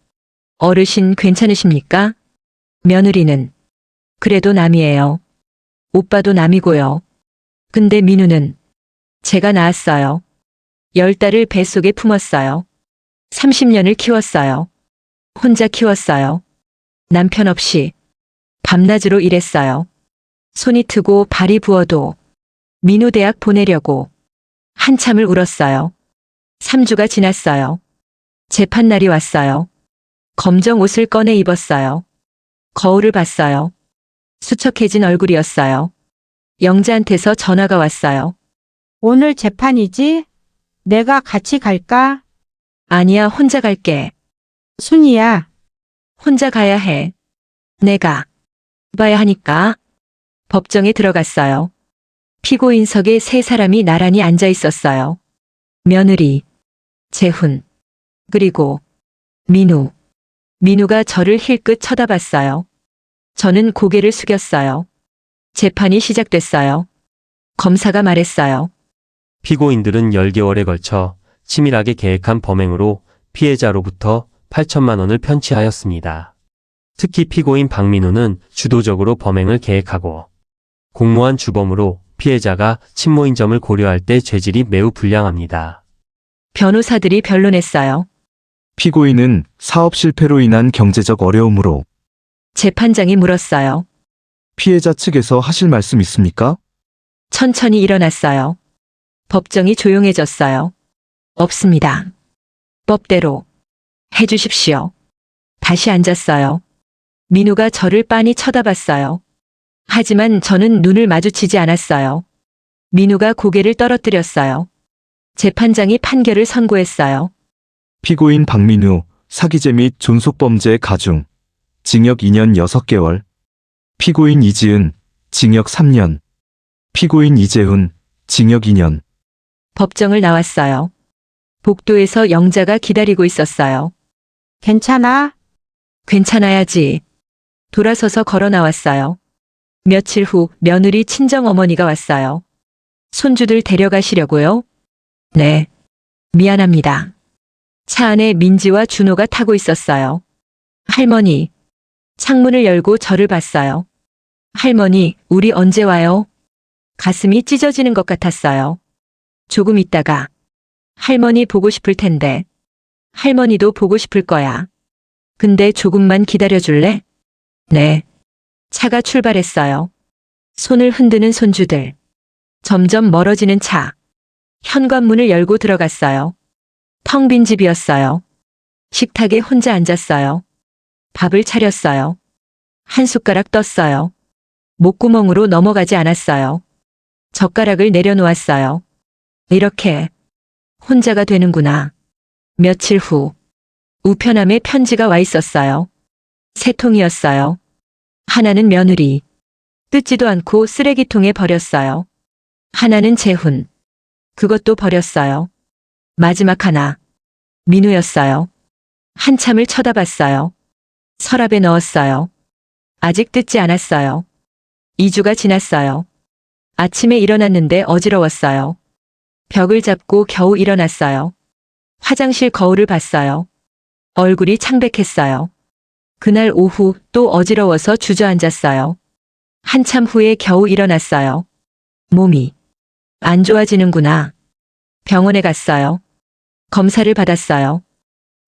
어르신 괜찮으십니까? 며느리는 그래도 남이에요. 오빠도 남이고요. 근데 민우는 제가 낳았어요. 10달을 뱃속에 품었어요. 30년을 키웠어요. 혼자 키웠어요. 남편 없이 밤낮으로 일했어요. 손이 트고 발이 부어도 민우 대학 보내려고 한참을 울었어요. 3주가 지났어요. 재판날이 왔어요. 검정 옷을 꺼내 입었어요. 거울을 봤어요. 수척해진 얼굴이었어요. 영자한테서 전화가 왔어요. 오늘 재판이지? 내가 같이 갈까? 아니야, 혼자 갈게. 순이야. 혼자 가야 해. 내가 봐야 하니까. 법정에 들어갔어요. 피고인석에 3사람이 나란히 앉아 있었어요. 며느리, 재훈, 그리고 민우. 민우가 저를 힐끗 쳐다봤어요. 저는 고개를 숙였어요. 재판이 시작됐어요. 검사가 말했어요. 피고인들은 10개월에 걸쳐 치밀하게 계획한 범행으로 피해자로부터 8천만 원을 편취하였습니다. 특히 피고인 박민우는 주도적으로 범행을 계획하고 공모한 주범으로 피해자가 친모인 점을 고려할 때 죄질이 매우 불량합니다. 변호사들이 변론했어요. 피고인은 사업 실패로 인한 경제적 어려움으로 재판장이 물었어요. 피해자 측에서 하실 말씀 있습니까? 천천히 일어났어요. 법정이 조용해졌어요. 없습니다. 법대로 해주십시오. 다시 앉았어요. 민우가 저를 빤히 쳐다봤어요. 하지만 저는 눈을 마주치지 않았어요. 민우가 고개를 떨어뜨렸어요. 재판장이 판결을 선고했어요. 피고인 박민우, 사기죄 및 존속범죄 가중, 징역 2년 6개월. 피고인 이지은, 징역 3년. 피고인 이재훈, 징역 2년. 법정을 나왔어요. 복도에서 영자가 기다리고 있었어요. 괜찮아? 괜찮아야지. 돌아서서 걸어 나왔어요. 며칠 후 며느리 친정어머니가 왔어요. 손주들 데려가시려고요? 네. 미안합니다. 차 안에 민지와 준호가 타고 있었어요. 할머니. 창문을 열고 저를 봤어요. 할머니, 우리 언제 와요? 가슴이 찢어지는 것 같았어요. 조금 있다가. 할머니 보고 싶을 텐데. 할머니도 보고 싶을 거야. 근데 조금만 기다려줄래? 네. 차가 출발했어요. 손을 흔드는 손주들. 점점 멀어지는 차. 현관문을 열고 들어갔어요. 텅 빈 집이었어요. 식탁에 혼자 앉았어요. 밥을 차렸어요. 한 숟가락 떴어요. 목구멍으로 넘어가지 않았어요. 젓가락을 내려놓았어요. 이렇게 혼자가 되는구나. 며칠 후 우편함에 편지가 와 있었어요. 3통이었어요. 하나는 며느리. 뜯지도 않고 쓰레기통에 버렸어요. 하나는 재훈. 그것도 버렸어요. 마지막 하나. 민우였어요. 한참을 쳐다봤어요. 서랍에 넣었어요. 아직 뜯지 않았어요. 2주가 지났어요. 아침에 일어났는데 어지러웠어요. 벽을 잡고 겨우 일어났어요. 화장실 거울을 봤어요. 얼굴이 창백했어요. 그날 오후 또 어지러워서 주저앉았어요. 한참 후에 겨우 일어났어요. 몸이 안 좋아지는구나. 병원에 갔어요. 검사를 받았어요.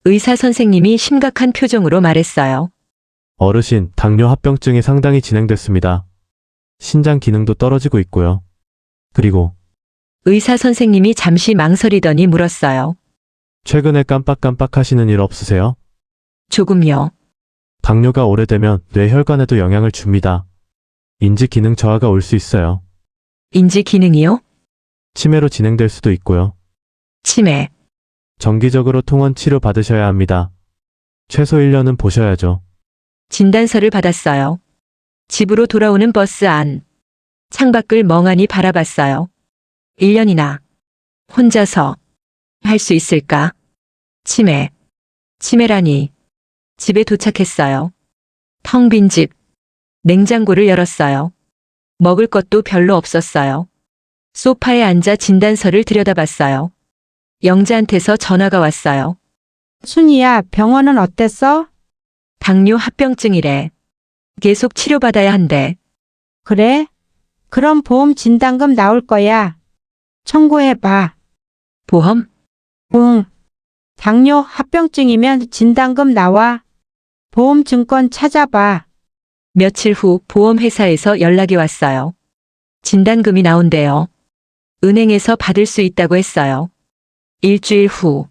의사 선생님이 심각한 표정으로 말했어요. 어르신, 당뇨 합병증이 상당히 진행됐습니다. 신장 기능도 떨어지고 있고요. 그리고 의사 선생님이 잠시 망설이더니 물었어요. 최근에 깜빡깜빡 하시는 일 없으세요? 조금요. 당뇨가 오래되면 뇌혈관에도 영향을 줍니다. 인지 기능 저하가 올 수 있어요. 인지 기능이요? 치매로 진행될 수도 있고요. 치매. 정기적으로 통원 치료 받으셔야 합니다. 최소 1년은 보셔야죠. 진단서를 받았어요. 집으로 돌아오는 버스 안. 창밖을 멍하니 바라봤어요. 1년이나 혼자서 할 수 있을까? 치매. 치매라니. 집에 도착했어요. 텅 빈 집. 냉장고를 열었어요. 먹을 것도 별로 없었어요. 소파에 앉아 진단서를 들여다봤어요. 영자한테서 전화가 왔어요. 순이야, 병원은 어땠어? 당뇨 합병증이래. 계속 치료받아야 한대. 그래? 그럼 보험 진단금 나올 거야. 청구해봐. 보험? 응. 당뇨 합병증이면 진단금 나와. 보험 증권 찾아봐. 며칠 후 보험회사에서 연락이 왔어요. 진단금이 나온대요. 은행에서 받을 수 있다고 했어요. 일주일 후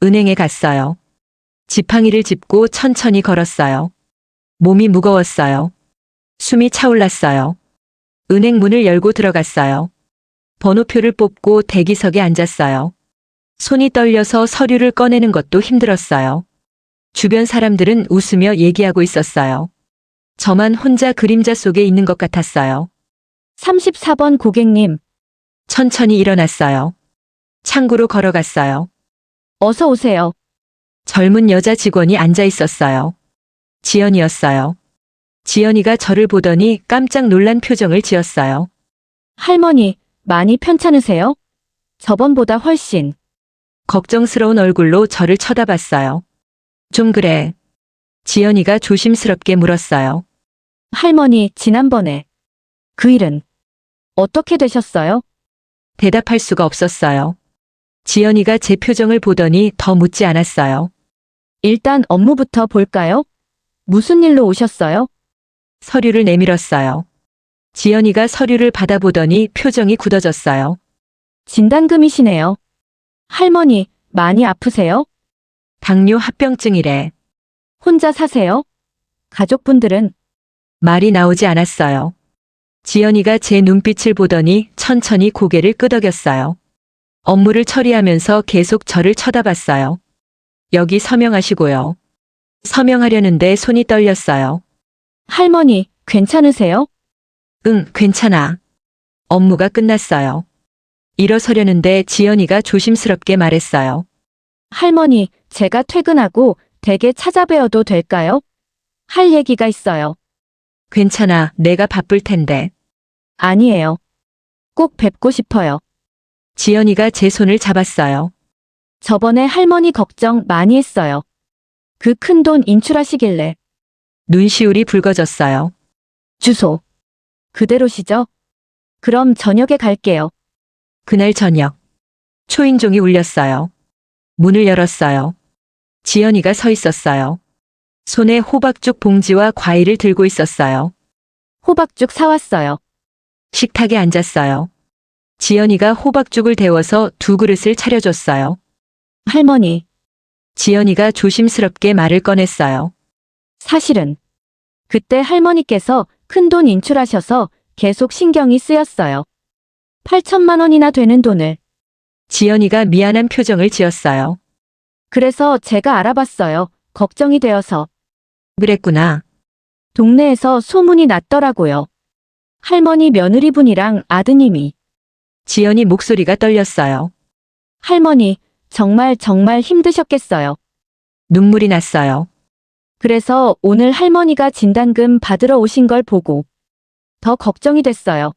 은행에 갔어요. 지팡이를 짚고 천천히 걸었어요. 몸이 무거웠어요. 숨이 차올랐어요. 은행 문을 열고 들어갔어요. 번호표를 뽑고 대기석에 앉았어요. 손이 떨려서 서류를 꺼내는 것도 힘들었어요. 주변 사람들은 웃으며 얘기하고 있었어요. 저만 혼자 그림자 속에 있는 것 같았어요. 34번 고객님, 천천히 일어났어요. 창구로 걸어갔어요. 어서 오세요. 젊은 여자 직원이 앉아 있었어요. 지연이었어요. 지연이가 저를 보더니 깜짝 놀란 표정을 지었어요. 할머니, 많이 편찮으세요? 저번보다 훨씬. 걱정스러운 얼굴로 저를 쳐다봤어요. 좀 그래. 지연이가 조심스럽게 물었어요. 할머니, 지난번에 그 일은 어떻게 되셨어요? 대답할 수가 없었어요. 지연이가 제 표정을 보더니 더 묻지 않았어요. 일단 업무부터 볼까요? 무슨 일로 오셨어요? 서류를 내밀었어요. 지연이가 서류를 받아보더니 표정이 굳어졌어요. 진단금이시네요. 할머니, 많이 아프세요? 당뇨 합병증이래. 혼자 사세요? 가족분들은? 말이 나오지 않았어요. 지연이가 제 눈빛을 보더니 천천히 고개를 끄덕였어요. 업무를 처리하면서 계속 저를 쳐다봤어요. 여기 서명하시고요. 서명하려는데 손이 떨렸어요. 할머니, 괜찮으세요? 응, 괜찮아. 업무가 끝났어요. 일어서려는데 지연이가 조심스럽게 말했어요. 할머니, 제가 퇴근하고 댁에 찾아뵈어도 될까요? 할 얘기가 있어요. 괜찮아, 내가 바쁠 텐데. 아니에요. 꼭 뵙고 싶어요. 지연이가 제 손을 잡았어요. 저번에 할머니 걱정 많이 했어요. 그 큰 돈 인출하시길래. 눈시울이 붉어졌어요. 주소. 그대로시죠? 그럼 저녁에 갈게요. 그날 저녁. 초인종이 울렸어요. 문을 열었어요. 지연이가 서 있었어요. 손에 호박죽 봉지와 과일을 들고 있었어요. 호박죽 사왔어요. 식탁에 앉았어요. 지연이가 호박죽을 데워서 2그릇을 차려줬어요. 할머니, 지연이가 조심스럽게 말을 꺼냈어요. 사실은 그때 할머니께서 큰돈 인출하셔서 계속 신경이 쓰였어요. 8천만 원이나 되는 돈을. 지연이가 미안한 표정을 지었어요. 그래서 제가 알아봤어요. 걱정이 되어서. 그랬구나. 동네에서 소문이 났더라고요. 할머니 며느리분이랑 아드님이. 지연이 목소리가 떨렸어요. 할머니, 정말 힘드셨겠어요. 눈물이 났어요. 그래서 오늘 할머니가 진단금 받으러 오신 걸 보고 더 걱정이 됐어요.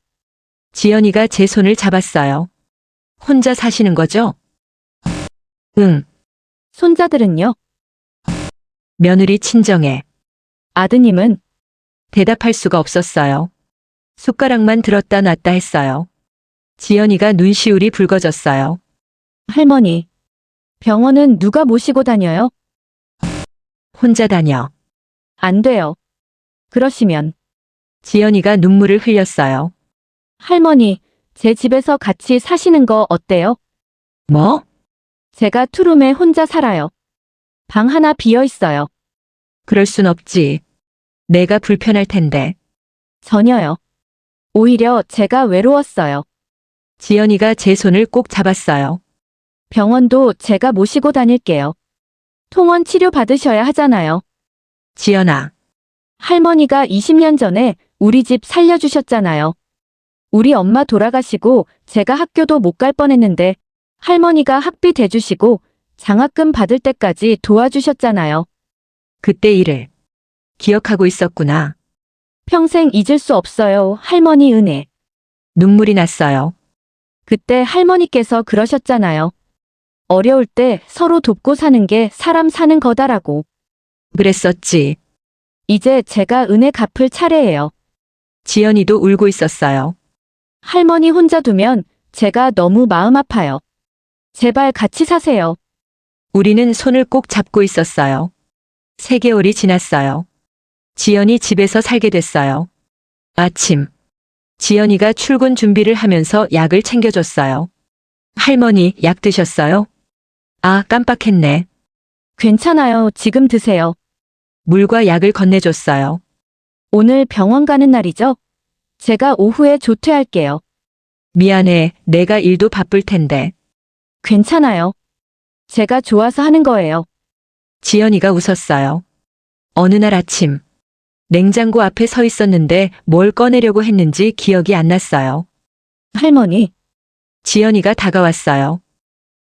지연이가 제 손을 잡았어요. 혼자 사시는 거죠? 응. 손자들은요? 며느리 친정에. 아드님은? 대답할 수가 없었어요. 숟가락만 들었다 놨다 했어요. 지연이가 눈시울이 붉어졌어요. 할머니, 병원은 누가 모시고 다녀요? 혼자 다녀. 안 돼요. 그러시면. 지연이가 눈물을 흘렸어요. 할머니, 제 집에서 같이 사시는 거 어때요? 뭐? 제가 투룸에 혼자 살아요. 방 하나 비어 있어요. 그럴 순 없지. 내가 불편할 텐데. 전혀요. 오히려 제가 외로웠어요. 지연이가 제 손을 꼭 잡았어요. 병원도 제가 모시고 다닐게요. 통원 치료 받으셔야 하잖아요. 지연아, 할머니가 20년 전에 우리 집 살려주셨잖아요. 우리 엄마 돌아가시고 제가 학교도 못 갈 뻔했는데 할머니가 학비 대주시고 장학금 받을 때까지 도와주셨잖아요. 그때 일을 기억하고 있었구나. 평생 잊을 수 없어요, 할머니 은혜. 눈물이 났어요. 그때 할머니께서 그러셨잖아요. 어려울 때 서로 돕고 사는 게 사람 사는 거다라고. 그랬었지. 이제 제가 은혜 갚을 차례예요. 지연이도 울고 있었어요. 할머니 혼자 두면 제가 너무 마음 아파요. 제발 같이 사세요. 우리는 손을 꼭 잡고 있었어요. 3개월이 지났어요. 지연이 집에서 살게 됐어요. 아침. 지연이가 출근 준비를 하면서 약을 챙겨줬어요. 할머니, 약 드셨어요? 아, 깜빡했네. 괜찮아요. 지금 드세요. 물과 약을 건네줬어요. 오늘 병원 가는 날이죠? 제가 오후에 조퇴할게요. 미안해, 내가 일도 바쁠 텐데. 괜찮아요. 제가 좋아서 하는 거예요. 지연이가 웃었어요. 어느 날 아침. 냉장고 앞에 서 있었는데 뭘 꺼내려고 했는지 기억이 안 났어요. 할머니, 지연이가 다가왔어요.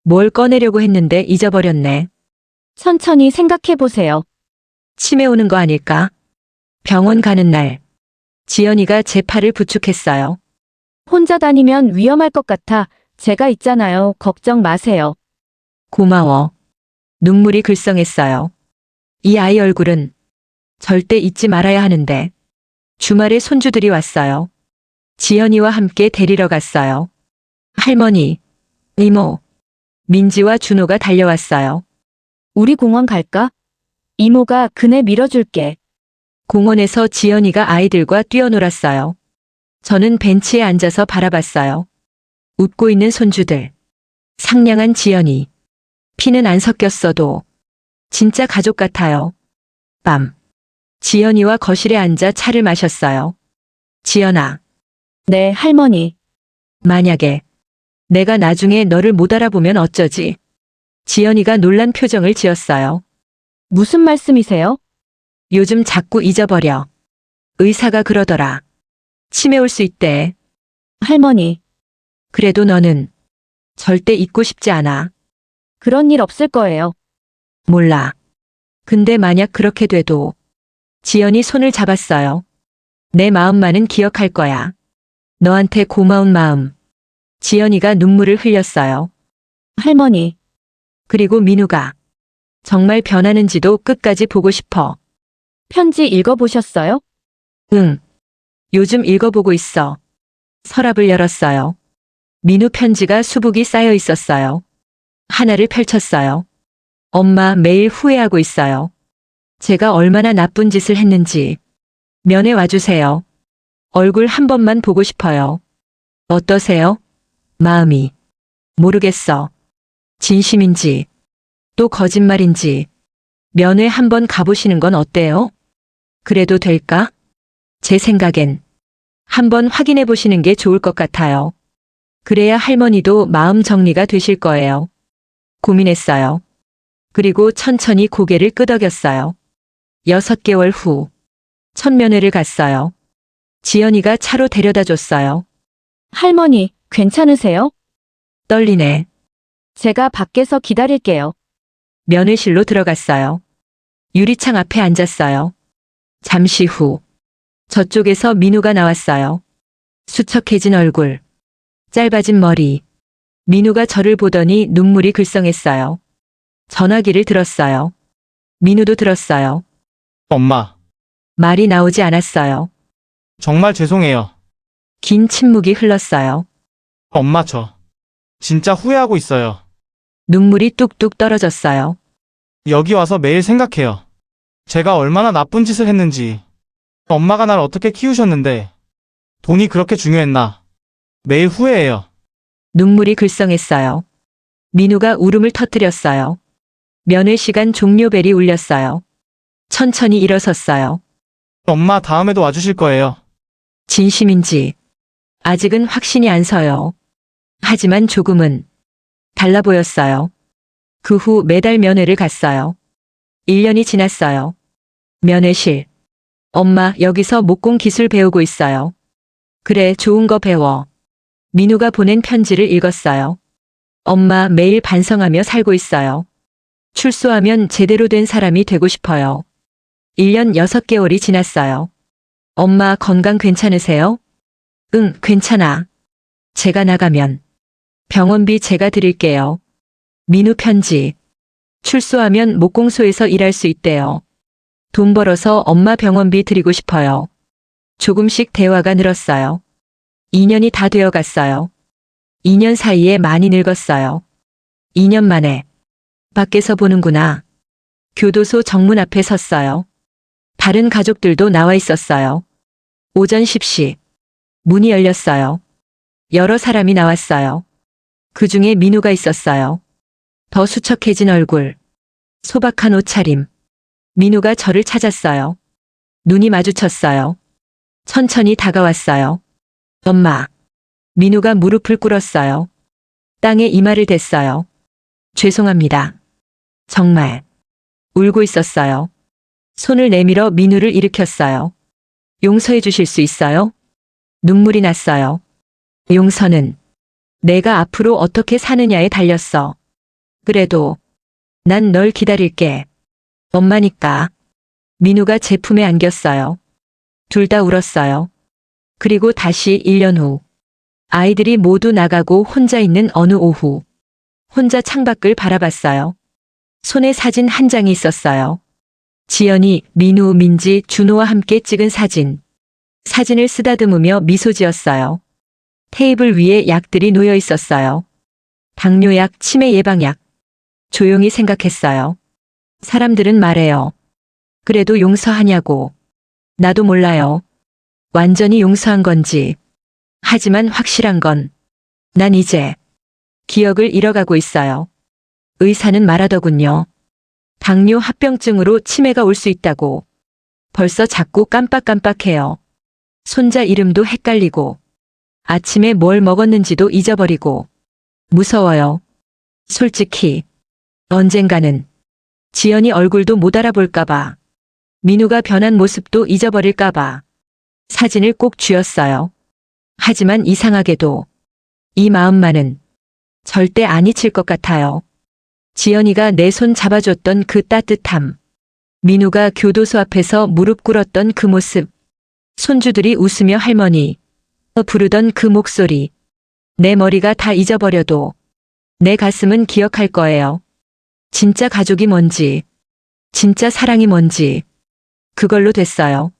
뭘 꺼내려고 했는데 잊어버렸네. 천천히 생각해 보세요. 치매 오는 거 아닐까? 병원 가는 날. 지연이가 제 팔을 부축했어요. 혼자 다니면 위험할 것 같아. 제가 있잖아요. 걱정 마세요. 고마워. 눈물이 글썽했어요. 이 아이 얼굴은 절대 잊지 말아야 하는데. 주말에 손주들이 왔어요. 지연이와 함께 데리러 갔어요. 할머니, 이모, 민지와 준호가 달려왔어요. 우리 공원 갈까? 이모가 그네 밀어줄게. 공원에서 지연이가 아이들과 뛰어놀았어요. 저는 벤치에 앉아서 바라봤어요. 웃고 있는 손주들. 상냥한 지연이. 피는 안 섞였어도 진짜 가족 같아요. 밤. 지연이와 거실에 앉아 차를 마셨어요. 지연아, 네, 할머니. 만약에 내가 나중에 너를 못 알아보면 어쩌지? 지연이가 놀란 표정을 지었어요. 무슨 말씀이세요? 요즘 자꾸 잊어버려. 의사가 그러더라. 치매 올 수 있대. 할머니, 그래도 너는 절대 잊고 싶지 않아. 그런 일 없을 거예요. 몰라. 근데 만약 그렇게 돼도 지연이 손을 잡았어요. 내 마음만은 기억할 거야. 너한테 고마운 마음. 지연이가 눈물을 흘렸어요. 할머니, 그리고 민우가 정말 변하는지도 끝까지 보고 싶어. 편지 읽어보셨어요? 응. 요즘 읽어보고 있어. 서랍을 열었어요. 민우 편지가 수북이 쌓여 있었어요. 하나를 펼쳤어요. 엄마 매일 후회하고 있어요. 제가 얼마나 나쁜 짓을 했는지. 면회 와주세요. 얼굴 한 번만 보고 싶어요. 어떠세요? 마음이. 모르겠어. 진심인지 또 거짓말인지. 면회 한번 가보시는 건 어때요? 그래도 될까? 제 생각엔 한번 확인해 보시는 게 좋을 것 같아요. 그래야 할머니도 마음 정리가 되실 거예요. 고민했어요. 그리고 천천히 고개를 끄덕였어요. 6개월 후 첫 면회를 갔어요. 지연이가 차로 데려다 줬어요. 할머니, 괜찮으세요? 떨리네. 제가 밖에서 기다릴게요. 면회실로 들어갔어요. 유리창 앞에 앉았어요. 잠시 후 저쪽에서 민우가 나왔어요. 수척해진 얼굴, 짧아진 머리. 민우가 저를 보더니 눈물이 글썽했어요. 전화기를 들었어요. 민우도 들었어요. 엄마, 말이 나오지 않았어요. 정말 죄송해요. 긴 침묵이 흘렀어요. 엄마 저 진짜 후회하고 있어요. 눈물이 뚝뚝 떨어졌어요. 여기 와서 매일 생각해요. 제가 얼마나 나쁜 짓을 했는지. 엄마가 날 어떻게 키우셨는데 돈이 그렇게 중요했나. 매일 후회해요. 눈물이 글썽했어요. 민우가 울음을 터뜨렸어요. 면회 시간 종료벨이 울렸어요. 천천히 일어섰어요. 엄마 다음에도 와주실 거예요. 진심인지 아직은 확신이 안 서요. 하지만 조금은 달라 보였어요. 그 후 매달 면회를 갔어요. 1년이 지났어요. 면회실. 엄마, 여기서 목공 기술 배우고 있어요. 그래, 좋은 거 배워. 민우가 보낸 편지를 읽었어요. 엄마, 매일 반성하며 살고 있어요. 출소하면 제대로 된 사람이 되고 싶어요. 1년 6개월이 지났어요. 엄마, 건강 괜찮으세요? 응, 괜찮아. 제가 나가면 병원비 제가 드릴게요. 민우 편지. 출소하면 목공소에서 일할 수 있대요. 돈 벌어서 엄마 병원비 드리고 싶어요. 조금씩 대화가 늘었어요. 2년이 다 되어 갔어요. 2년 사이에 많이 늙었어요. 2년 만에. 밖에서 보는구나. 교도소 정문 앞에 섰어요. 다른 가족들도 나와 있었어요. 오전 10시. 문이 열렸어요. 여러 사람이 나왔어요. 그 중에 민우가 있었어요. 더 수척해진 얼굴. 소박한 옷차림. 민우가 저를 찾았어요. 눈이 마주쳤어요. 천천히 다가왔어요. 엄마. 민우가 무릎을 꿇었어요. 땅에 이마를 댔어요. 죄송합니다. 정말. 울고 있었어요. 손을 내밀어 민우를 일으켰어요. 용서해 주실 수 있어요? 눈물이 났어요. 용서는 내가 앞으로 어떻게 사느냐에 달렸어. 그래도 난 널 기다릴게. 엄마니까. 민우가 제 품에 안겼어요. 둘 다 울었어요. 그리고 다시 1년 후. 아이들이 모두 나가고 혼자 있는 어느 오후. 혼자 창밖을 바라봤어요. 손에 사진 한 장이 있었어요. 지연이, 민우, 민지, 준호와 함께 찍은 사진. 사진을 쓰다듬으며 미소 지었어요. 테이블 위에 약들이 놓여 있었어요. 당뇨약, 치매 예방약. 조용히 생각했어요. 사람들은 말해요. 그래도 용서하냐고. 나도 몰라요. 완전히 용서한 건지. 하지만 확실한 건 난 이제 기억을 잃어가고 있어요. 의사는 말하더군요. 당뇨 합병증으로 치매가 올 수 있다고. 벌써 자꾸 깜빡깜빡해요. 손자 이름도 헷갈리고 아침에 뭘 먹었는지도 잊어버리고 무서워요. 솔직히 언젠가는 지연이 얼굴도 못 알아볼까봐, 민우가 변한 모습도 잊어버릴까봐 사진을 꼭 쥐었어요. 하지만 이상하게도 이 마음만은 절대 안 잊힐 것 같아요. 지연이가 내 손 잡아줬던 그 따뜻함, 민우가 교도소 앞에서 무릎 꿇었던 그 모습, 손주들이 웃으며 할머니 부르던 그 목소리. 내 머리가 다 잊어버려도 내 가슴은 기억할 거예요. 진짜 가족이 뭔지, 진짜 사랑이 뭔지, 그걸로 됐어요.